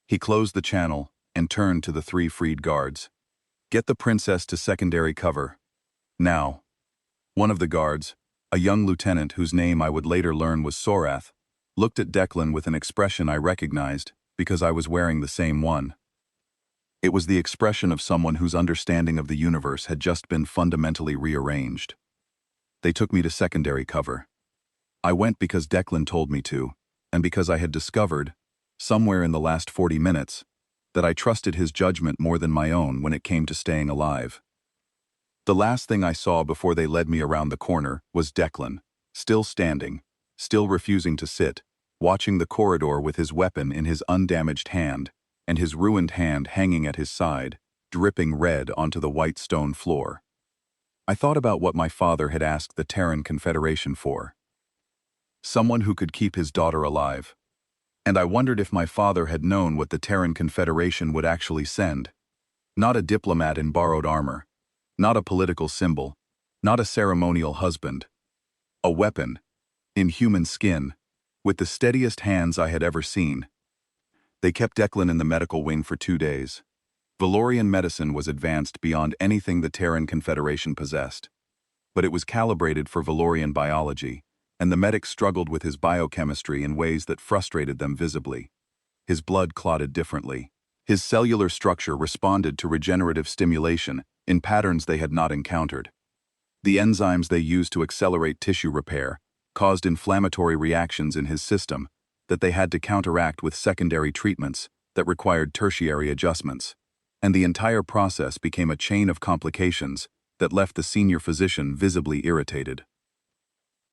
He closed the channel and turned to the 3 freed guards. "Get the princess to secondary cover. Now." One of the guards, a young lieutenant whose name I would later learn was Sorath, looked at Declan with an expression I recognized because I was wearing the same one. It was the expression of someone whose understanding of the universe had just been fundamentally rearranged. They took me to secondary cover. I went because Declan told me to, and because I had discovered, somewhere in the last 40 minutes, that I trusted his judgment more than my own when it came to staying alive. The last thing I saw before they led me around the corner was Declan, still standing, still refusing to sit, watching the corridor with his weapon in his undamaged hand, and his ruined hand hanging at his side, dripping red onto the white stone floor. I thought about what my father had asked the Terran Confederation for. Someone who could keep his daughter alive. And I wondered if my father had known what the Terran Confederation would actually send. Not a diplomat in borrowed armor. Not a political symbol. Not a ceremonial husband. A weapon. In human skin. With the steadiest hands I had ever seen. They kept Declan in the medical wing for 2 days. Valorian medicine was advanced beyond anything the Terran Confederation possessed. But it was calibrated for Valorian biology, and the medics struggled with his biochemistry in ways that frustrated them visibly. His blood clotted differently. His cellular structure responded to regenerative stimulation in patterns they had not encountered. The enzymes they used to accelerate tissue repair caused inflammatory reactions in his system that they had to counteract with secondary treatments that required tertiary adjustments, and the entire process became a chain of complications that left the senior physician visibly irritated.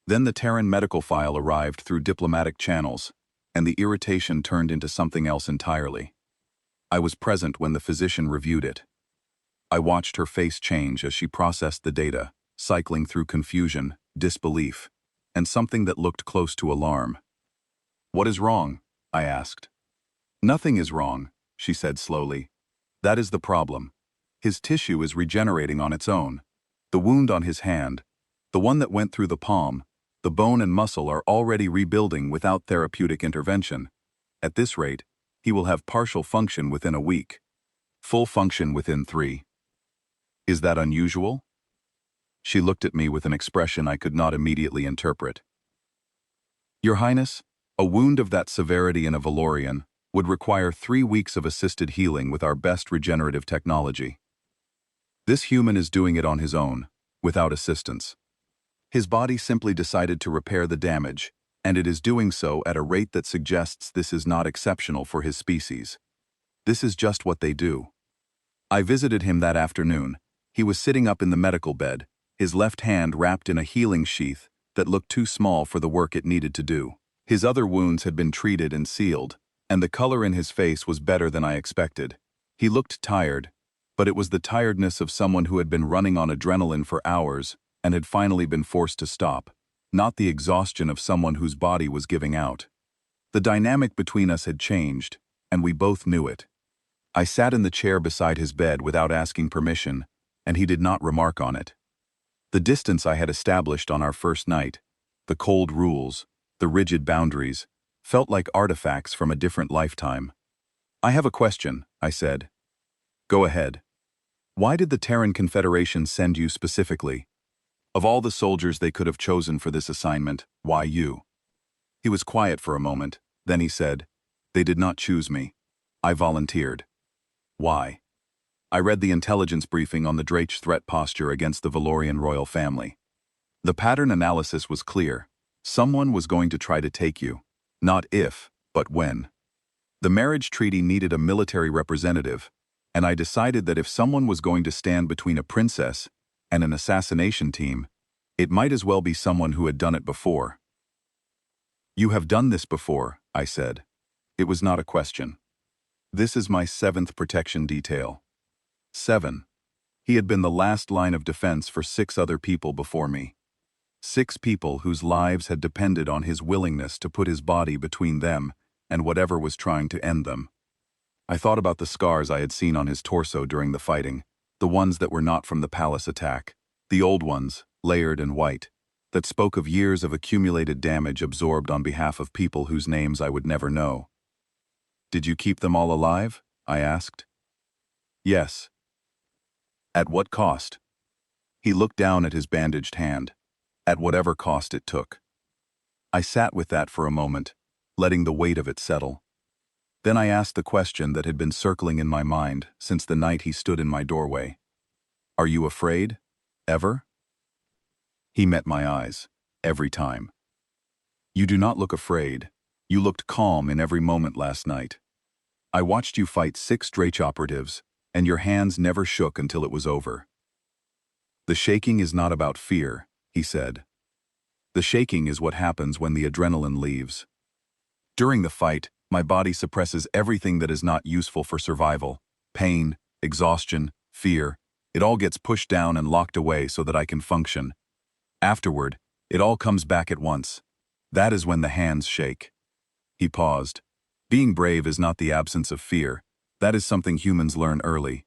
Then the Terran medical file arrived through diplomatic channels, and the irritation turned into something else entirely. I was present when the physician reviewed it. I watched her face change as she processed the data, cycling through confusion, disbelief, and something that looked close to alarm. "What is wrong?" I asked. "Nothing is wrong," she said slowly. "That is the problem. His tissue is regenerating on its own. The wound on his hand, the one that went through the palm, the bone and muscle are already rebuilding without therapeutic intervention. At this rate, he will have partial function within a week. Full function within 3. Is that unusual?" She looked at me with an expression I could not immediately interpret. "Your Highness, a wound of that severity in a Valorian would require 3 weeks of assisted healing with our best regenerative technology. This human is doing it on his own, without assistance. His body simply decided to repair the damage, and it is doing so at a rate that suggests this is not exceptional for his species. This is just what they do. I visited him that afternoon. He was sitting up in the medical bed, his left hand wrapped in a healing sheath that looked too small for the work it needed to do. His other wounds had been treated and sealed, and the color in his face was better than I expected. He looked tired, but it was the tiredness of someone who had been running on adrenaline for hours and had finally been forced to stop, not the exhaustion of someone whose body was giving out. The dynamic between us had changed, and we both knew it. I sat in the chair beside his bed without asking permission, and he did not remark on it. The distance I had established on our first night, the cold rules, the rigid boundaries, felt like artifacts from a different lifetime. "I have a question," I said. "Go ahead. Why did the Terran Confederation send you specifically? Of all the soldiers they could have chosen for this assignment, why you?" He was quiet for a moment, then he said, "They did not choose me. I volunteered." "Why?" I read the intelligence briefing on the Drake's threat posture against the Valorian royal family. The pattern analysis was clear. Someone was going to try to take you. Not if, but when. The marriage treaty needed a military representative, and I decided that if someone was going to stand between a princess and an assassination team, it might as well be someone who had done it before. "You have done this before," I said. It was not a question. "This is my 7th protection detail." 7. He had been the last line of defense for 6 other people before me. 6 people whose lives had depended on his willingness to put his body between them and whatever was trying to end them. I thought about the scars I had seen on his torso during the fighting, the ones that were not from the palace attack, the old ones, layered and white, that spoke of years of accumulated damage absorbed on behalf of people whose names I would never know. "Did you keep them all alive?" I asked. "Yes." "At what cost?" He looked down at his bandaged hand. "At whatever cost it took." I sat with that for a moment, letting the weight of it settle. Then I asked the question that had been circling in my mind since the night he stood in my doorway. "Are you afraid? Ever?" He met my eyes, every time. "You do not look afraid. You looked calm in every moment last night. I watched you fight 6 Drake operatives, and your hands never shook until it was over." "The shaking is not about fear," he said. "The shaking is what happens when the adrenaline leaves. During the fight, my body suppresses everything that is not useful for survival. Pain, exhaustion, fear, it all gets pushed down and locked away so that I can function. Afterward, it all comes back at once. That is when the hands shake." He paused. "Being brave is not the absence of fear. That is something humans learn early.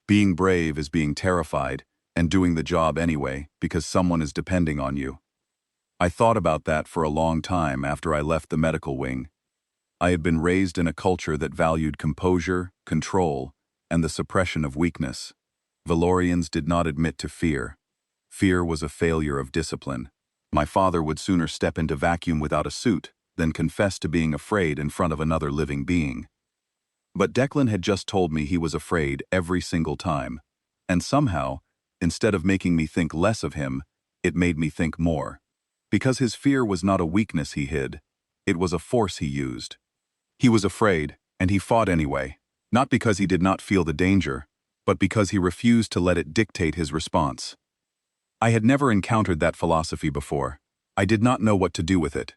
Being brave is being terrified and doing the job anyway because someone is depending on you." I thought about that for a long time after I left the medical wing. I had been raised in a culture that valued composure, control, and the suppression of weakness. Valorians did not admit to fear. Fear was a failure of discipline. My father would sooner step into vacuum without a suit than confess to being afraid in front of another living being. But Declan had just told me he was afraid every single time, and somehow, instead of making me think less of him, it made me think more. Because his fear was not a weakness he hid, it was a force he used. He was afraid, and he fought anyway, not because he did not feel the danger, but because he refused to let it dictate his response. I had never encountered that philosophy before. I did not know what to do with it.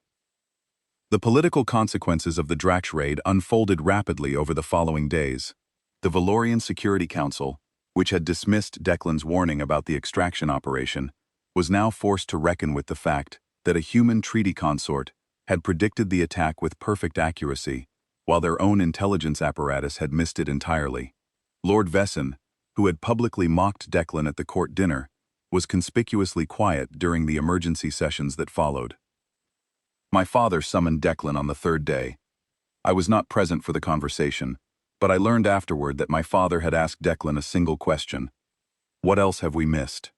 The political consequences of the Drax raid unfolded rapidly over the following days. The Valorian Security Council, which had dismissed Declan's warning about the extraction operation, was now forced to reckon with the fact that a human treaty consort had predicted the attack with perfect accuracy, while their own intelligence apparatus had missed it entirely. Lord Vesson, who had publicly mocked Declan at the court dinner, was conspicuously quiet during the emergency sessions that followed. My father summoned Declan on the 3rd day. I was not present for the conversation, but I learned afterward that my father had asked Declan a single question. "What else have we missed?"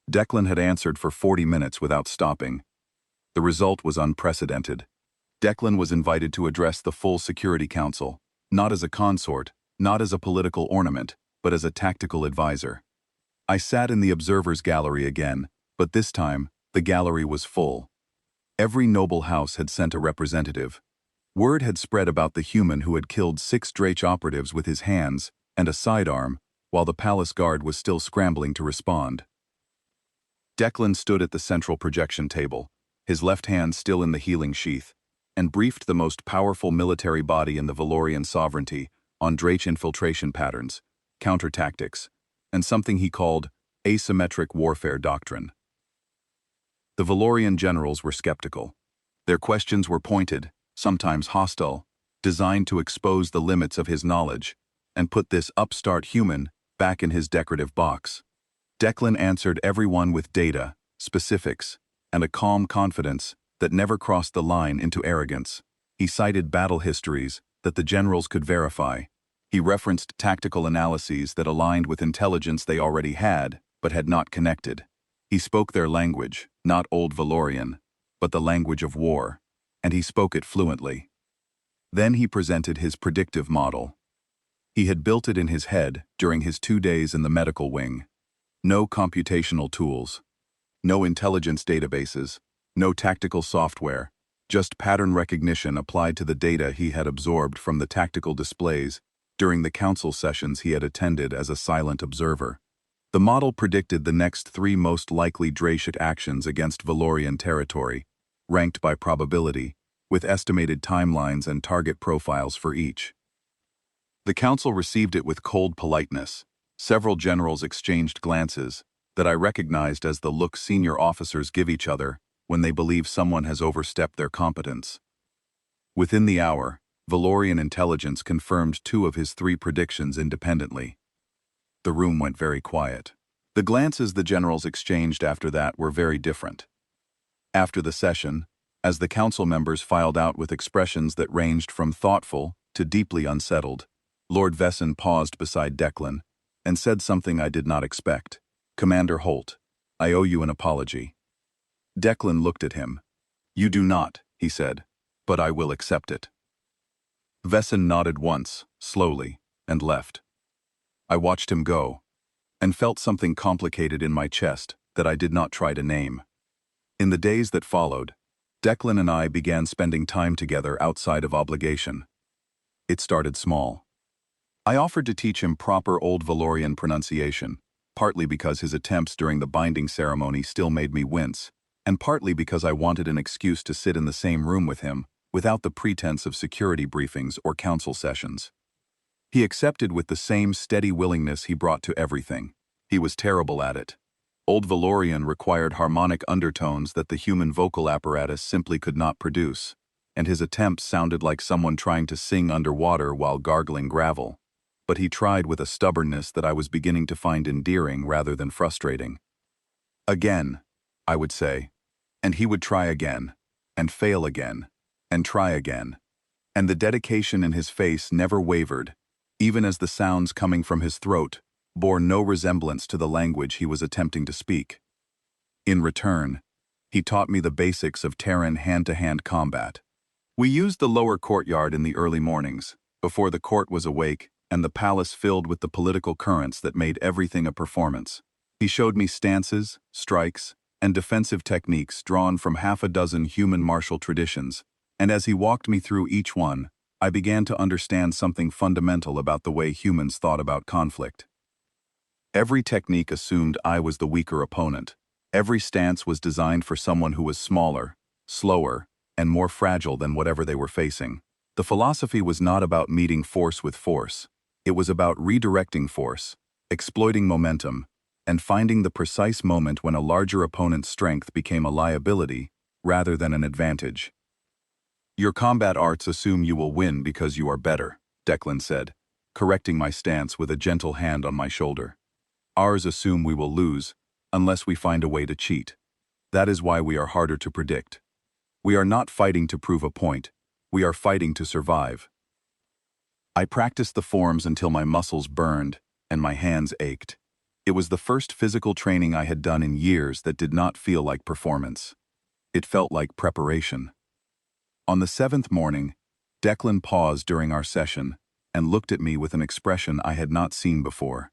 Declan had answered for 40 minutes without stopping. The result was unprecedented. Declan was invited to address the full Security Council, not as a consort, not as a political ornament, but as a tactical advisor. I sat in the observers' gallery again, but this time, the gallery was full. Every noble house had sent a representative. Word had spread about the human who had killed 6 Drake operatives with his hands and a sidearm, while the palace guard was still scrambling to respond. Declan stood at the central projection table, his left hand still in the healing sheath, and briefed the most powerful military body in the Valorian sovereignty on Drake infiltration patterns, counter-tactics, and something he called asymmetric warfare doctrine. The Valorian generals were skeptical. Their questions were pointed, sometimes hostile, designed to expose the limits of his knowledge and put this upstart human back in his decorative box. Declan answered everyone with data, specifics, and a calm confidence that never crossed the line into arrogance. He cited battle histories that the generals could verify. He referenced tactical analyses that aligned with intelligence they already had, but had not connected. He spoke their language, not Old Valorian, but the language of war, and he spoke it fluently. Then he presented his predictive model. He had built it in his head during his 2 days in the medical wing. No computational tools, no intelligence databases, no tactical software, just pattern recognition applied to the data he had absorbed from the tactical displays during the council sessions he had attended as a silent observer. The model predicted the next 3 most likely Drake actions against Valorian territory, ranked by probability, with estimated timelines and target profiles for each. The council received it with cold politeness. Several generals exchanged glances that I recognized as the look senior officers give each other when they believe someone has overstepped their competence. Within the hour, Valorian intelligence confirmed 2 of his 3 predictions independently. The room went very quiet. The glances the generals exchanged after that were very different. After the session, as the council members filed out with expressions that ranged from thoughtful to deeply unsettled, Lord Vesson paused beside Declan and said something I did not expect. "Commander Holt, I owe you an apology." Declan looked at him. "You do not," he said, "but I will accept it." Vesson nodded once, slowly, and left. I watched him go, and felt something complicated in my chest that I did not try to name. In the days that followed, Declan and I began spending time together outside of obligation. It started small. I offered to teach him proper Old Valorian pronunciation, partly because his attempts during the binding ceremony still made me wince, and partly because I wanted an excuse to sit in the same room with him without the pretense of security briefings or council sessions. He accepted with the same steady willingness he brought to everything. He was terrible at it. Old Valorian required harmonic undertones that the human vocal apparatus simply could not produce, and his attempts sounded like someone trying to sing underwater while gargling gravel. But he tried with a stubbornness that I was beginning to find endearing rather than frustrating. "Again," I would say, and he would try again, and fail again, and try again. And the dedication in his face never wavered, even as the sounds coming from his throat bore no resemblance to the language he was attempting to speak. In return, he taught me the basics of Terran hand-to-hand combat. We used the lower courtyard in the early mornings, before the court was awake and the palace filled with the political currents that made everything a performance. He showed me stances, strikes, and defensive techniques drawn from 6 human martial traditions, and as he walked me through each one, I began to understand something fundamental about the way humans thought about conflict. Every technique assumed I was the weaker opponent. Every stance was designed for someone who was smaller, slower, and more fragile than whatever they were facing. The philosophy was not about meeting force with force. It was about redirecting force, exploiting momentum, and finding the precise moment when a larger opponent's strength became a liability rather than an advantage. "Your combat arts assume you will win because you are better," Declan said, correcting my stance with a gentle hand on my shoulder. "Ours assume we will lose unless we find a way to cheat. That is why we are harder to predict. We are not fighting to prove a point. We are fighting to survive." I practiced the forms until my muscles burned and my hands ached. It was the first physical training I had done in years that did not feel like performance. It felt like preparation. On the 7th morning, Declan paused during our session and looked at me with an expression I had not seen before.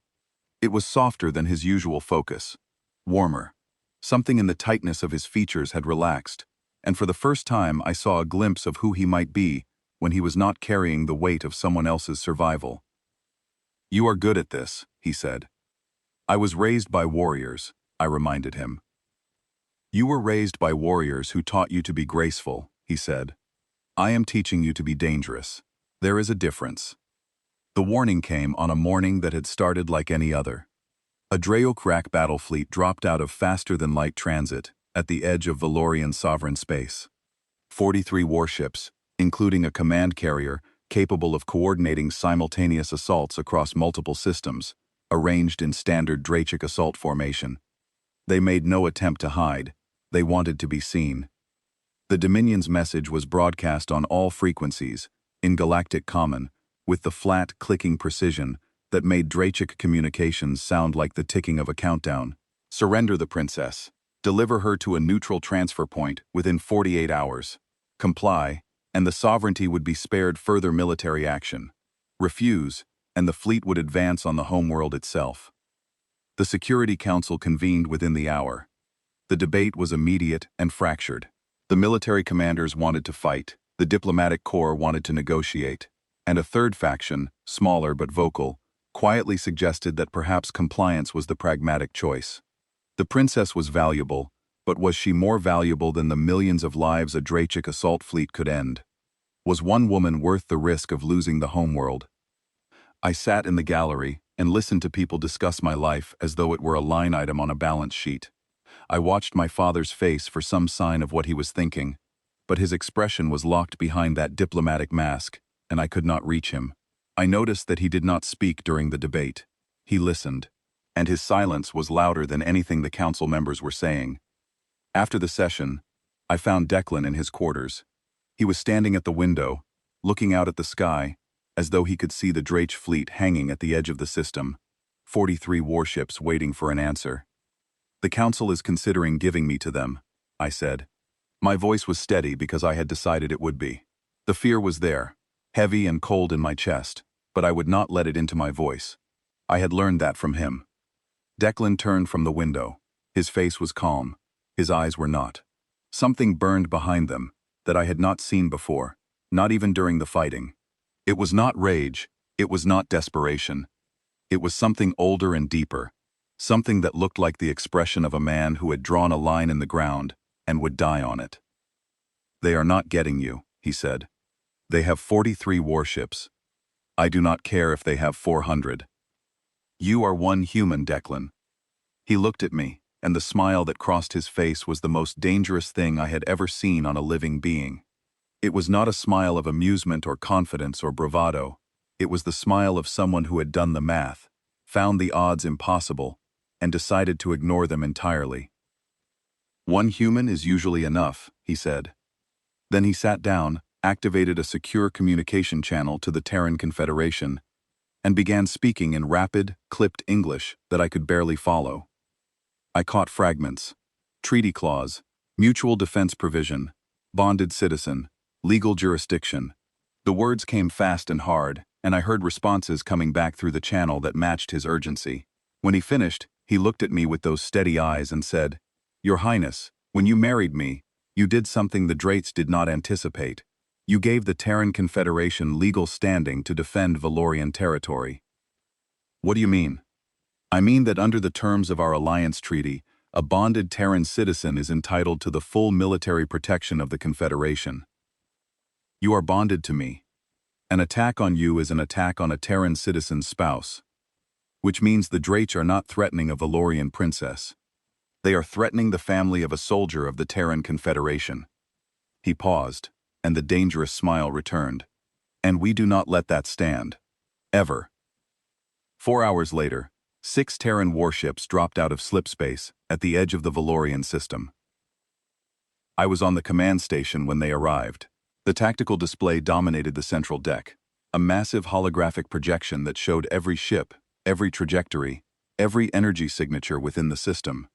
It was softer than his usual focus, warmer. Something in the tightness of his features had relaxed, and for the first time I saw a glimpse of who he might be when he was not carrying the weight of someone else's survival. "You are good at this," he said. "I was raised by warriors," I reminded him. "You were raised by warriors who taught you to be graceful," he said. "I am teaching you to be dangerous. There is a difference." The warning came on a morning that had started like any other. A Dreokrak battle fleet dropped out of faster-than-light transit at the edge of Valorian sovereign space. 43 warships, including a command carrier capable of coordinating simultaneous assaults across multiple systems, arranged in standard Draconic assault formation. They made no attempt to hide. They wanted to be seen. The Dominion's message was broadcast on all frequencies, in Galactic Common, with the flat, clicking precision that made Draconic communications sound like the ticking of a countdown. "Surrender the princess. Deliver her to a neutral transfer point within 48 hours. Comply, and the sovereignty would be spared further military action. Refuse, and the fleet would advance on the homeworld itself." The Security Council convened within the hour. The debate was immediate and fractured. The military commanders wanted to fight, the diplomatic corps wanted to negotiate, and a third faction, smaller but vocal, quietly suggested that perhaps compliance was the pragmatic choice. The princess was valuable, but was she more valuable than the millions of lives a Draconic assault fleet could end? Was one woman worth the risk of losing the homeworld? I sat in the gallery and listened to people discuss my life as though it were a line item on a balance sheet. I watched my father's face for some sign of what he was thinking, but his expression was locked behind that diplomatic mask, and I could not reach him. I noticed that he did not speak during the debate. He listened, and his silence was louder than anything the council members were saying. After the session, I found Declan in his quarters. He was standing at the window, looking out at the sky, as though he could see the Drache fleet hanging at the edge of the system, 43 warships waiting for an answer. "The council is considering giving me to them," I said. My voice was steady because I had decided it would be. The fear was there, heavy and cold in my chest, but I would not let it into my voice. I had learned that from him. Declan turned from the window. His face was calm. His eyes were not. Something burned behind them that I had not seen before, not even during the fighting. It was not rage. It was not desperation. It was something older and deeper, something that looked like the expression of a man who had drawn a line in the ground and would die on it. "They are not getting you," he said. "They have 43 warships. I do not care if they have 400. You are one human, Declan." He looked at me, and the smile that crossed his face was the most dangerous thing I had ever seen on a living being. It was not a smile of amusement or confidence or bravado. It was the smile of someone who had done the math, found the odds impossible, and decided to ignore them entirely. "One human is usually enough," he said. Then he sat down, activated a secure communication channel to the Terran Confederation, and began speaking in rapid, clipped English that I could barely follow. I caught fragments: treaty clause, mutual defense provision, bonded citizen, legal jurisdiction. The words came fast and hard, and I heard responses coming back through the channel that matched his urgency. When he finished, he looked at me with those steady eyes and said, "Your Highness, when you married me, you did something the Drates did not anticipate. You gave the Terran Confederation legal standing to defend Valorian territory." "What do you mean?" "I mean that under the terms of our alliance treaty, a bonded Terran citizen is entitled to the full military protection of the Confederation. You are bonded to me. An attack on you is an attack on a Terran citizen's spouse. Which means the Drache are not threatening a Valorian princess. They are threatening the family of a soldier of the Terran Confederation." He paused, and the dangerous smile returned. "And we do not let that stand. Ever." 4 hours later, 6 Terran warships dropped out of slipspace at the edge of the Valorian system. I was on the command station when they arrived. The tactical display dominated the central deck, a massive holographic projection that showed every ship, every trajectory, every energy signature within the system.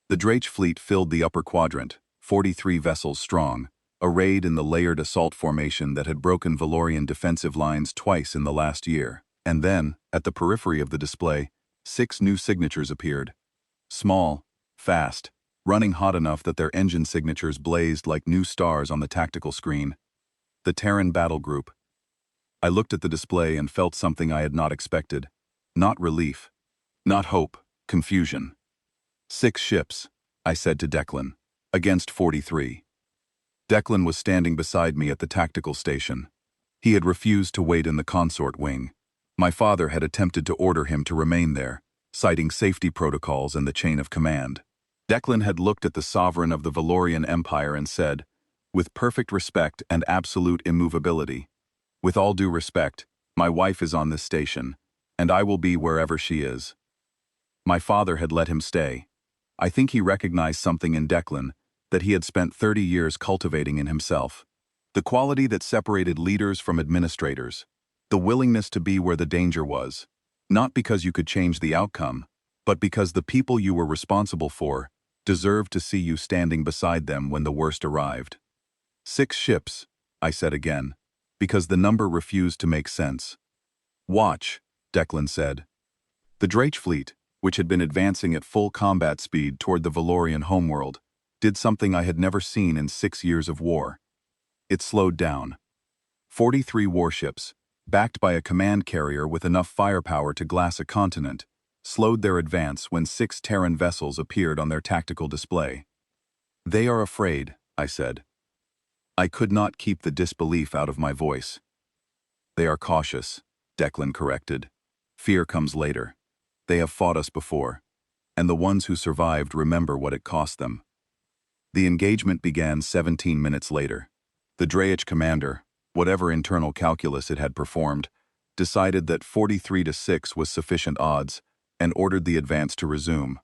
The Drache fleet filled the upper quadrant, 43 vessels strong, arrayed in the layered assault formation that had broken Valorian defensive lines twice in the last year. And then, at the periphery of the display, 6 new signatures appeared. Small, fast, running hot enough that their engine signatures blazed like new stars on the tactical screen. The Terran Battle Group. I looked at the display and felt something I had not expected. Not relief. Not hope. Confusion. 6 ships, I said to Declan, against 43. Declan was standing beside me at the tactical station. He had refused to wait in the consort wing. My father had attempted to order him to remain there, citing safety protocols and the chain of command. Declan had looked at the sovereign of the Valorian Empire and said, with perfect respect and absolute immovability, "With all due respect, my wife is on this station, and I will be wherever she is." My father had let him stay. I think he recognized something in Declan that he had spent 30 years cultivating in himself. The quality that separated leaders from administrators. The willingness to be where the danger was. Not because you could change the outcome, but because the people you were responsible for deserved to see you standing beside them when the worst arrived. 6 ships, I said again, because the number refused to make sense. Watch, Declan said. The Drake fleet, which had been advancing at full combat speed toward the Valorian homeworld, did something I had never seen in 6 years of war. It slowed down. 43 warships, backed by a command carrier with enough firepower to glass a continent, slowed their advance when 6 Terran vessels appeared on their tactical display. They are afraid, I said. I could not keep the disbelief out of my voice. They are cautious, Declan corrected. Fear comes later. They have fought us before, and the ones who survived remember what it cost them. The engagement began 17 minutes later. The Drake commander, whatever internal calculus it had performed, decided that 43-6 was sufficient odds and ordered the advance to resume.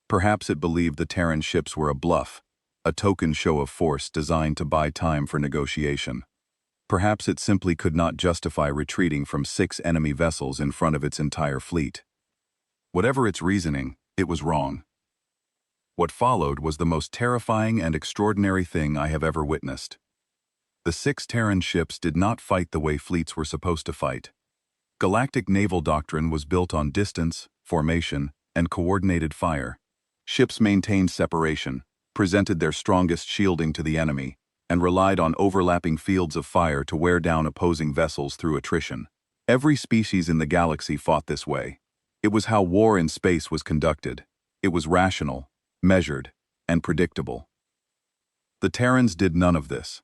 Perhaps it believed the Terran ships were a bluff, a token show of force designed to buy time for negotiation. Perhaps it simply could not justify retreating from 6 enemy vessels in front of its entire fleet. Whatever its reasoning, it was wrong. What followed was the most terrifying and extraordinary thing I have ever witnessed. The 6 Terran ships did not fight the way fleets were supposed to fight. Galactic naval doctrine was built on distance, formation, and coordinated fire. Ships maintained separation, presented their strongest shielding to the enemy, and relied on overlapping fields of fire to wear down opposing vessels through attrition. Every species in the galaxy fought this way. It was how war in space was conducted. It was rational, measured, and predictable. The Terrans did none of this.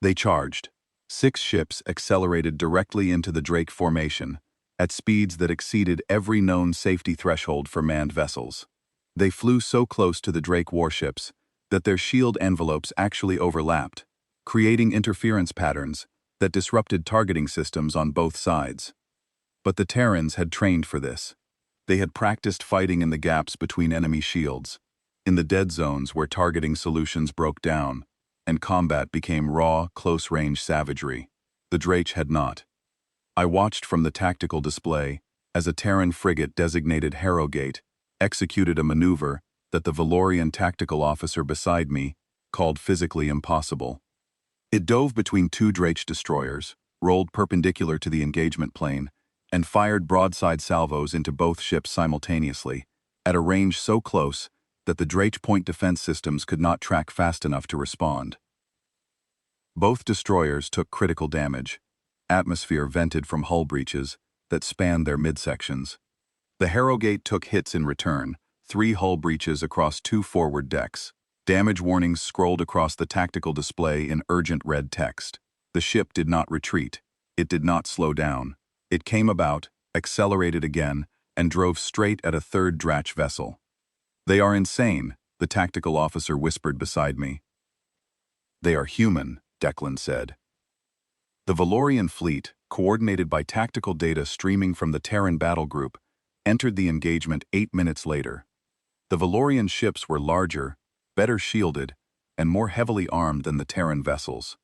They charged. 6 ships accelerated directly into the Drake formation, at speeds that exceeded every known safety threshold for manned vessels. They flew so close to the Drake warships that their shield envelopes actually overlapped, creating interference patterns that disrupted targeting systems on both sides. But the Terrans had trained for this. They had practiced fighting in the gaps between enemy shields, in the dead zones where targeting solutions broke down, and combat became raw, close-range savagery. The Drake had not. I watched from the tactical display as a Terran frigate designated Harrogate executed a maneuver that the Valorian tactical officer beside me called physically impossible. It dove between 2 Drake destroyers, rolled perpendicular to the engagement plane, and fired broadside salvos into both ships simultaneously, at a range so close that the Drake point defense systems could not track fast enough to respond. Both destroyers took critical damage. Atmosphere vented from hull breaches that spanned their midsections. The Harrogate took hits in return, 3 hull breaches across 2 forward decks. Damage warnings scrolled across the tactical display in urgent red text. The ship did not retreat. It did not slow down. It came about, accelerated again, and drove straight at a 3rd Drake vessel. "They are insane," the tactical officer whispered beside me. "They are human," Declan said. The Valorian fleet, coordinated by tactical data streaming from the Terran battle group, entered the engagement 8 minutes later. The Valorian ships were larger, better shielded, and more heavily armed than the Terran vessels.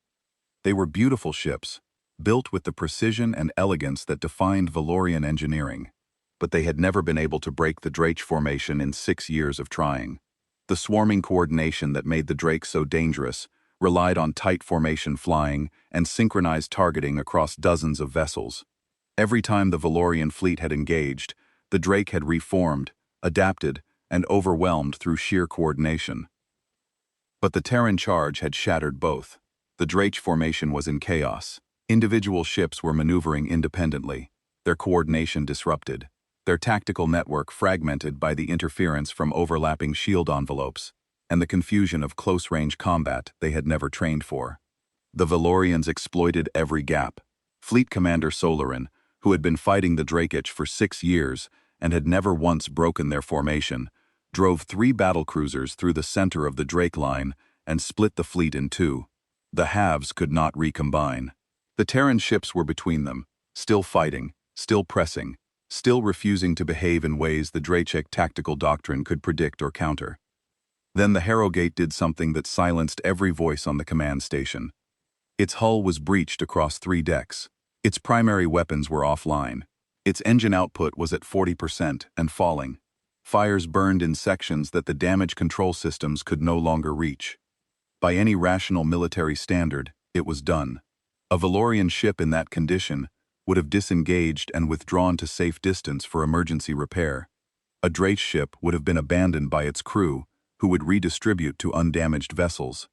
They were beautiful ships, built with the precision and elegance that defined Valorian engineering, but they had never been able to break the Drake formation in 6 years of trying. The swarming coordination that made the Drake so dangerous relied on tight formation flying and synchronized targeting across dozens of vessels. Every time the Valorian fleet had engaged, the Drake had reformed, adapted, and overwhelmed through sheer coordination. But the Terran charge had shattered both. The Drake formation was in chaos. Individual ships were maneuvering independently, their coordination disrupted, their tactical network fragmented by the interference from overlapping shield envelopes, and the confusion of close-range combat they had never trained for. The Valorians exploited every gap. Fleet Commander Solarin, who had been fighting the Drake for 6 years and had never once broken their formation, drove 3 battlecruisers through the center of the Drake line and split the fleet in 2. The halves could not recombine. The Terran ships were between them, still fighting, still pressing, still refusing to behave in ways the Drake tactical doctrine could predict or counter. Then the Harrogate did something that silenced every voice on the command station. Its hull was breached across 3 decks. Its primary weapons were offline. Its engine output was at 40% and falling. Fires burned in sections that the damage control systems could no longer reach. By any rational military standard, it was done. A Valorian ship in that condition would have disengaged and withdrawn to safe distance for emergency repair. A Drake ship would have been abandoned by its crew, who would redistribute to undamaged vessels.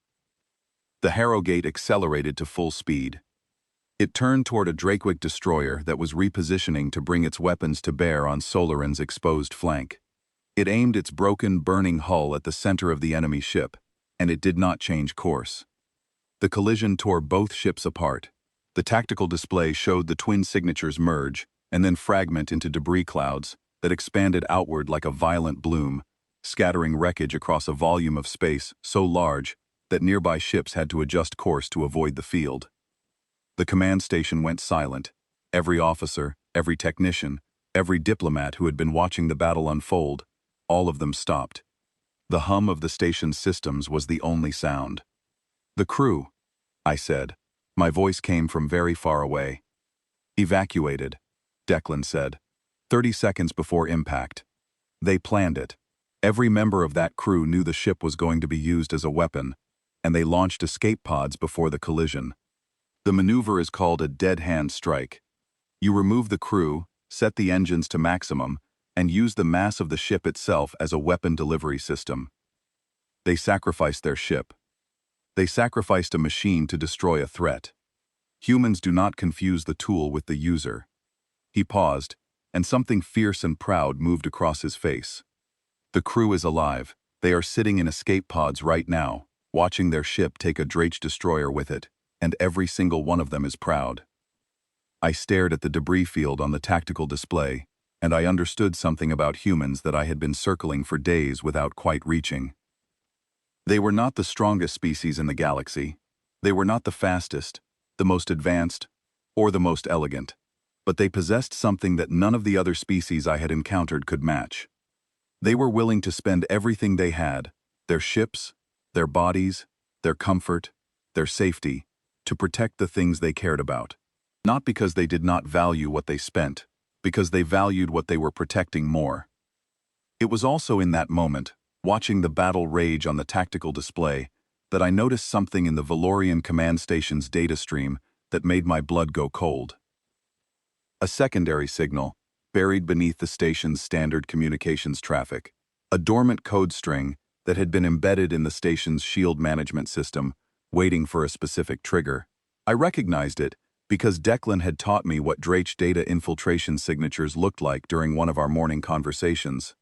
The Harrogate accelerated to full speed. It turned toward a Drakewick destroyer that was repositioning to bring its weapons to bear on Solarin's exposed flank. It aimed its broken, burning hull at the center of the enemy ship, and it did not change course. The collision tore both ships apart. The tactical display showed the twin signatures merge and then fragment into debris clouds that expanded outward like a violent bloom, scattering wreckage across a volume of space so large that nearby ships had to adjust course to avoid the field. The command station went silent. Every officer, every technician, every diplomat who had been watching the battle unfold, all of them stopped. The hum of the station's systems was the only sound. "The crew," I said. My voice came from very far away. "Evacuated," Declan said. 30 seconds before impact. They planned it. Every member of that crew knew the ship was going to be used as a weapon, and they launched escape pods before the collision. The maneuver is called a dead-hand strike. You remove the crew, set the engines to maximum, and use the mass of the ship itself as a weapon delivery system. They sacrificed their ship. They sacrificed a machine to destroy a threat. Humans do not confuse the tool with the user. He paused, and something fierce and proud moved across his face. The crew is alive. They are sitting in escape pods right now, watching their ship take a Drake destroyer with it, and every single one of them is proud. I stared at the debris field on the tactical display, and I understood something about humans that I had been circling for days without quite reaching. They were not the strongest species in the galaxy. They were not the fastest, the most advanced, or the most elegant, but they possessed something that none of the other species I had encountered could match. They were willing to spend everything they had, their ships, their bodies, their comfort, their safety, to protect the things they cared about. Not because they did not value what they spent, because they valued what they were protecting more. It was also in that moment, watching the battle rage on the tactical display, that I noticed something in the Valorian command station's data stream that made my blood go cold. A secondary signal, buried beneath the station's standard communications traffic, a dormant code string that had been embedded in the station's shield management system, waiting for a specific trigger. I recognized it because Declan had taught me what Drake data infiltration signatures looked like during one of our morning conversations.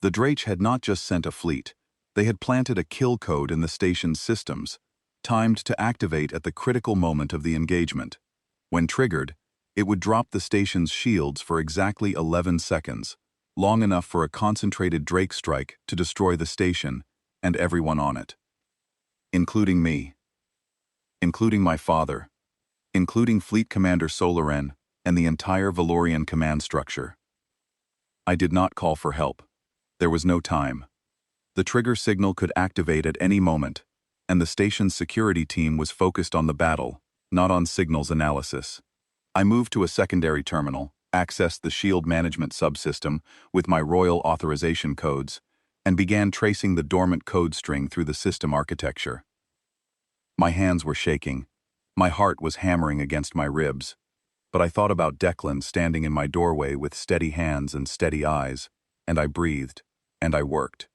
The Drake had not just sent a fleet, they had planted a kill code in the station's systems, timed to activate at the critical moment of the engagement. When triggered, it would drop the station's shields for exactly 11 seconds, long enough for a concentrated Drake strike to destroy the station and everyone on it. Including me. Including my father. Including Fleet Commander Solarin and the entire Valorian command structure. I did not call for help. There was no time. The trigger signal could activate at any moment, and the station's security team was focused on the battle, not on signals analysis. I moved to a secondary terminal, accessed the shield management subsystem with my royal authorization codes, and began tracing the dormant code string through the system architecture. My hands were shaking. My heart was hammering against my ribs. But I thought about Declan standing in my doorway with steady hands and steady eyes, and I breathed, and I worked.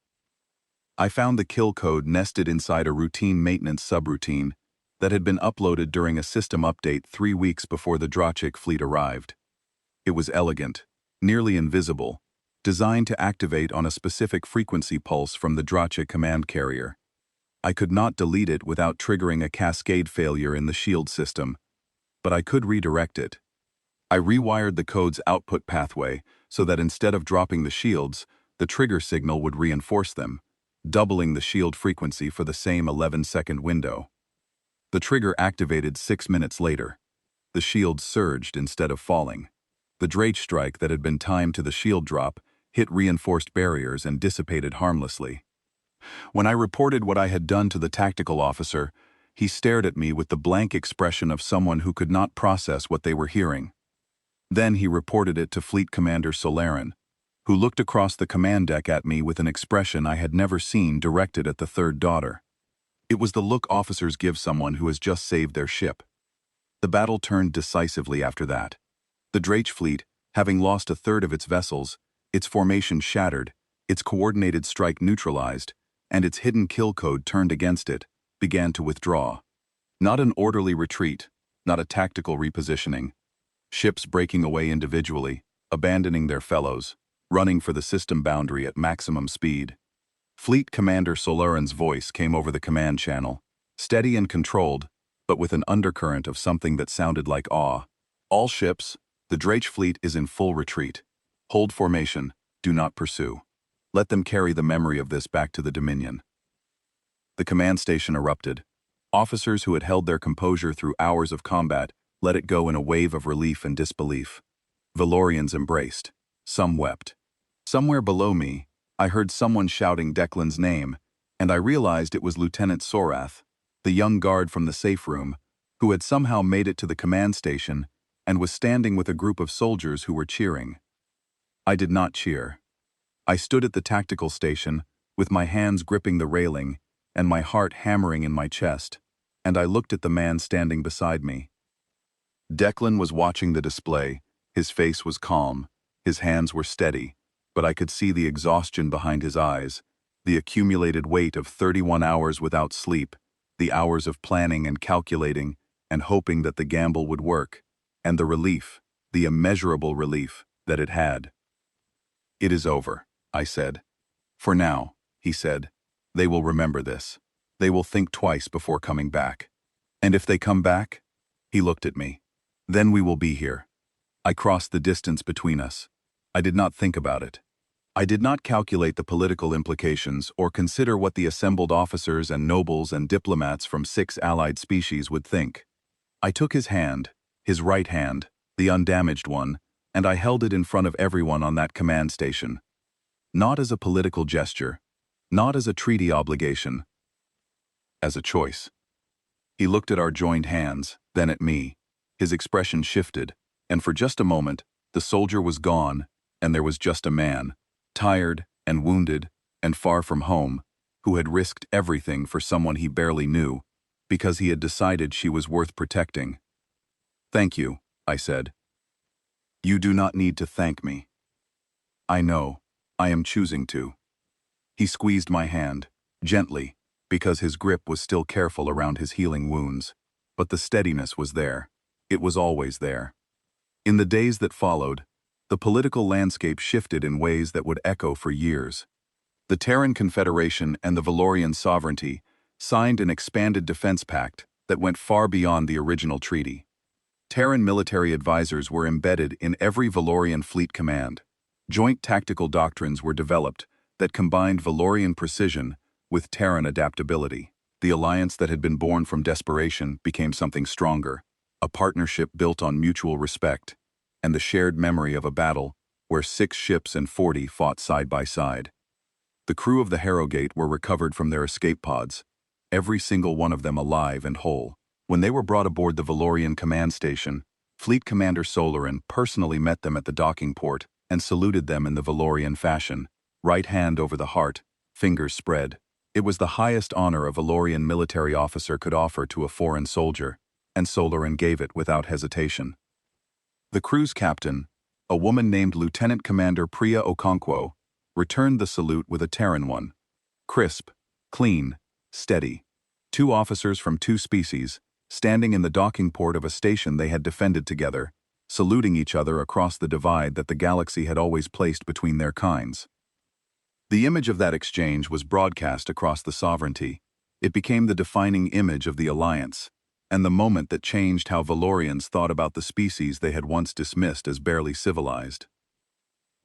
I found the kill code nested inside a routine maintenance subroutine, that had been uploaded during a system update 3 weeks before the Drachik fleet arrived. It was elegant, nearly invisible, designed to activate on a specific frequency pulse from the Drachik command carrier. I could not delete it without triggering a cascade failure in the shield system, but I could redirect it. I rewired the code's output pathway so that instead of dropping the shields, the trigger signal would reinforce them, doubling the shield frequency for the same 11-second window. The trigger activated 6 minutes later. The shields surged instead of falling. The Drach strike that had been timed to the shield drop hit reinforced barriers and dissipated harmlessly. When I reported what I had done to the tactical officer, he stared at me with the blank expression of someone who could not process what they were hearing. Then he reported it to Fleet Commander Solarin, who looked across the command deck at me with an expression I had never seen directed at the third daughter. It was the look officers give someone who has just saved their ship. The battle turned decisively after that. The Drach fleet, having lost a third of its vessels, its formation shattered, its coordinated strike neutralized, and its hidden kill code turned against it, began to withdraw. Not an orderly retreat, not a tactical repositioning. Ships breaking away individually, abandoning their fellows, running for the system boundary at maximum speed. Fleet Commander Solarin's voice came over the command channel, steady and controlled, but with an undercurrent of something that sounded like awe. All ships, the Drach fleet is in full retreat. Hold formation, do not pursue. Let them carry the memory of this back to the Dominion. The command station erupted. Officers who had held their composure through hours of combat let it go in a wave of relief and disbelief. Valorians embraced. Some wept. Somewhere below me, I heard someone shouting Declan's name, and I realized it was Lieutenant Sorath, the young guard from the safe room, who had somehow made it to the command station and was standing with a group of soldiers who were cheering. I did not cheer. I stood at the tactical station, with my hands gripping the railing and my heart hammering in my chest, and I looked at the man standing beside me. Declan was watching the display. His face was calm, his hands were steady, but I could see the exhaustion behind his eyes, the accumulated weight of 31 hours without sleep, the hours of planning and calculating and hoping that the gamble would work, and the relief, the immeasurable relief, that it had. "It is over," I said. "For now," he said. "They will remember this. They will think twice before coming back. And if they come back?" He looked at me. "Then we will be here." I crossed the distance between us. I did not think about it. I did not calculate the political implications or consider what the assembled officers and nobles and diplomats from 6 allied species would think. I took his hand, his right hand, the undamaged one, and I held it in front of everyone on that command station. Not as a political gesture, not as a treaty obligation, as a choice. He looked at our joined hands, then at me. His expression shifted, and for just a moment, the soldier was gone, and there was just a man, tired and wounded and far from home, who had risked everything for someone he barely knew, because he had decided she was worth protecting. "Thank you," I said. "You do not need to thank me." "I know. I am choosing to." He squeezed my hand, gently, because his grip was still careful around his healing wounds, but the steadiness was there. It was always there. In the days that followed, the political landscape shifted in ways that would echo for years. The Terran Confederation and the Valorian sovereignty signed an expanded defense pact that went far beyond the original treaty. Terran military advisors were embedded in every Valorian fleet command. Joint tactical doctrines were developed that combined Valorian precision with Terran adaptability. The alliance that had been born from desperation became something stronger, a partnership built on mutual respect, and the shared memory of a battle where 6 ships and 40 fought side by side. The crew of the Harrogate were recovered from their escape pods, every single one of them alive and whole. When they were brought aboard the Valorian command station, Fleet Commander Solarin personally met them at the docking port and saluted them in the Valorian fashion, right hand over the heart, fingers spread. It was the highest honor a Valorian military officer could offer to a foreign soldier, and Solarin gave it without hesitation. The crew's captain, a woman named Lieutenant Commander Priya Okonkwo, returned the salute with a Terran one. Crisp, clean, steady. 2 officers from 2 species, standing in the docking port of a station they had defended together, saluting each other across the divide that the galaxy had always placed between their kinds. The image of that exchange was broadcast across the sovereignty. It became the defining image of the alliance, and the moment that changed how Valorians thought about the species they had once dismissed as barely civilized.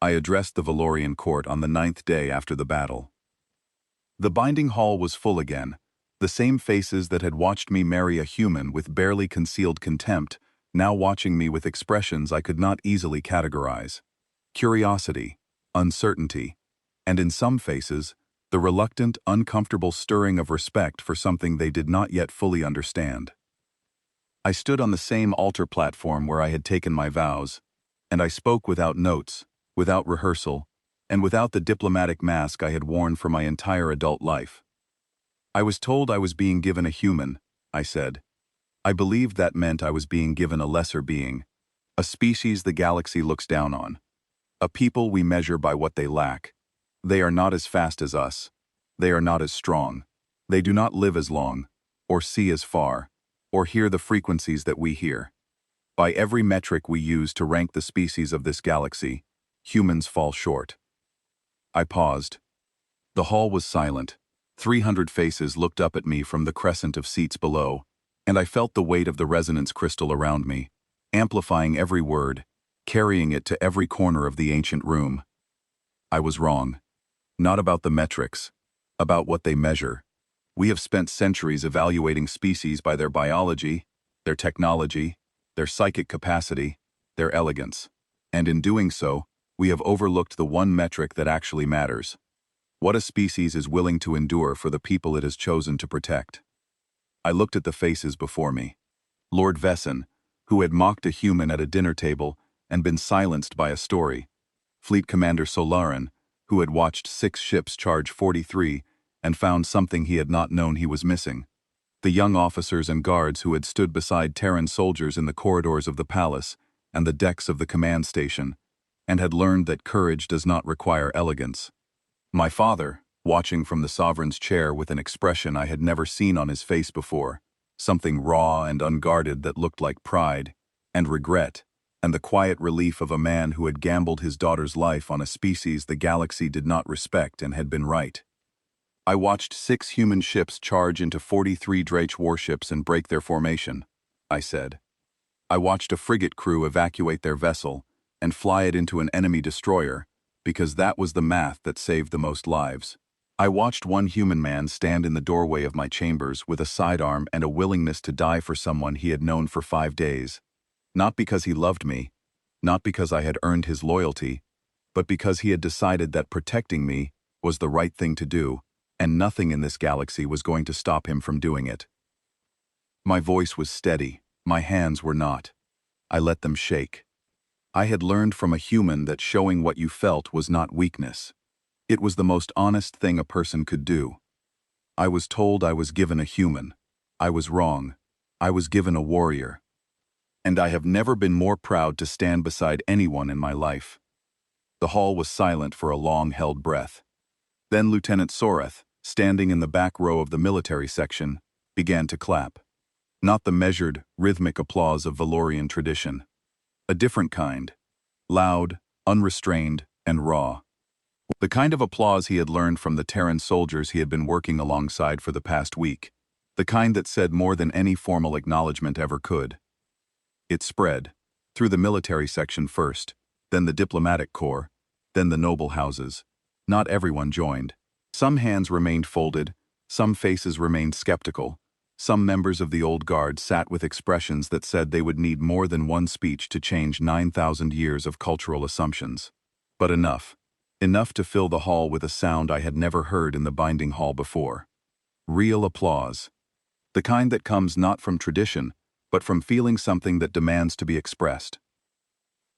I addressed the Valorian court on the 9th day after the battle. The binding hall was full again. The same faces that had watched me marry a human with barely concealed contempt, now watching me with expressions I could not easily categorize. Curiosity, uncertainty, and in some faces, the reluctant, uncomfortable stirring of respect for something they did not yet fully understand. I stood on the same altar platform where I had taken my vows, and I spoke without notes, without rehearsal, and without the diplomatic mask I had worn for my entire adult life. I was told I was being given a human, I said. I believed that meant I was being given a lesser being, a species the galaxy looks down on, a people we measure by what they lack. They are not as fast as us. They are not as strong. They do not live as long, or see as far, or hear the frequencies that we hear. By every metric we use to rank the species of this galaxy, humans fall short. I paused. The hall was silent. 300 faces looked up at me from the crescent of seats below, and I felt the weight of the resonance crystal around me, amplifying every word, carrying it to every corner of the ancient room. I was wrong. Not about the metrics, about what they measure. We have spent centuries evaluating species by their biology, their technology, their psychic capacity, their elegance, and in doing so, we have overlooked the one metric that actually matters: what a species is willing to endure for the people it has chosen to protect. I looked at the faces before me. Lord Vesson, who had mocked a human at a dinner table and been silenced by a story. Fleet Commander Solarin, who had watched 6 ships charge 43 and found something he had not known he was missing. The young officers and guards who had stood beside Terran soldiers in the corridors of the palace and the decks of the command station, and had learned that courage does not require elegance. My father, watching from the sovereign's chair with an expression I had never seen on his face before, something raw and unguarded that looked like pride and regret, and the quiet relief of a man who had gambled his daughter's life on a species the galaxy did not respect and had been right. I watched 6 human ships charge into 43 Drache warships and break their formation, I said. I watched a frigate crew evacuate their vessel and fly it into an enemy destroyer, because that was the math that saved the most lives. I watched one human man stand in the doorway of my chambers with a sidearm and a willingness to die for someone he had known for 5 days. Not because he loved me, not because I had earned his loyalty, but because he had decided that protecting me was the right thing to do, and nothing in this galaxy was going to stop him from doing it. My voice was steady, my hands were not. I let them shake. I had learned from a human that showing what you felt was not weakness. It was the most honest thing a person could do. I was told I was given a human. I was wrong. I was given a warrior. And I have never been more proud to stand beside anyone in my life. The hall was silent for a long-held breath. Then Lieutenant Soreth, standing in the back row of the military section, began to clap. Not the measured, rhythmic applause of Valorian tradition. A different kind. Loud, unrestrained, and raw. The kind of applause he had learned from the Terran soldiers he had been working alongside for the past week. The kind that said more than any formal acknowledgement ever could. It spread, through the military section first, then the diplomatic corps, then the noble houses. Not everyone joined. Some hands remained folded, some faces remained skeptical. Some members of the old guard sat with expressions that said they would need more than one speech to change 9,000 years of cultural assumptions. But enough. Enough to fill the hall with a sound I had never heard in the binding hall before. Real applause. The kind that comes not from tradition, but from feeling something that demands to be expressed.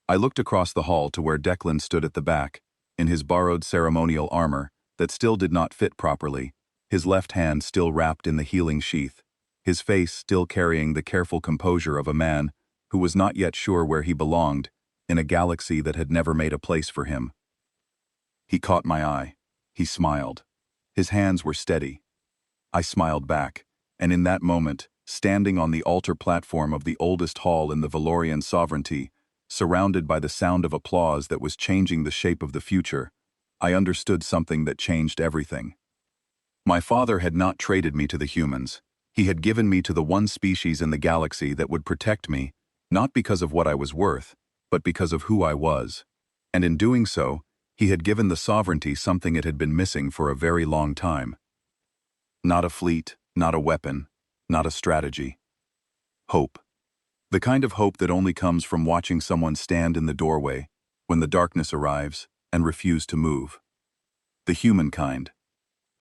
I looked across the hall to where Declan stood at the back, in his borrowed ceremonial armor that still did not fit properly, his left hand still wrapped in the healing sheath, his face still carrying the careful composure of a man who was not yet sure where he belonged in a galaxy that had never made a place for him. He caught my eye. He smiled. His hands were steady. I smiled back, and in that moment, standing on the altar platform of the oldest hall in the Valorian sovereignty, surrounded by the sound of applause that was changing the shape of the future, I understood something that changed everything. My father had not traded me to the humans. He had given me to the one species in the galaxy that would protect me, not because of what I was worth, but because of who I was. And in doing so, he had given the sovereignty something it had been missing for a very long time. Not a fleet, not a weapon, not a strategy. Hope. The kind of hope that only comes from watching someone stand in the doorway when the darkness arrives and refuse to move. The human kind.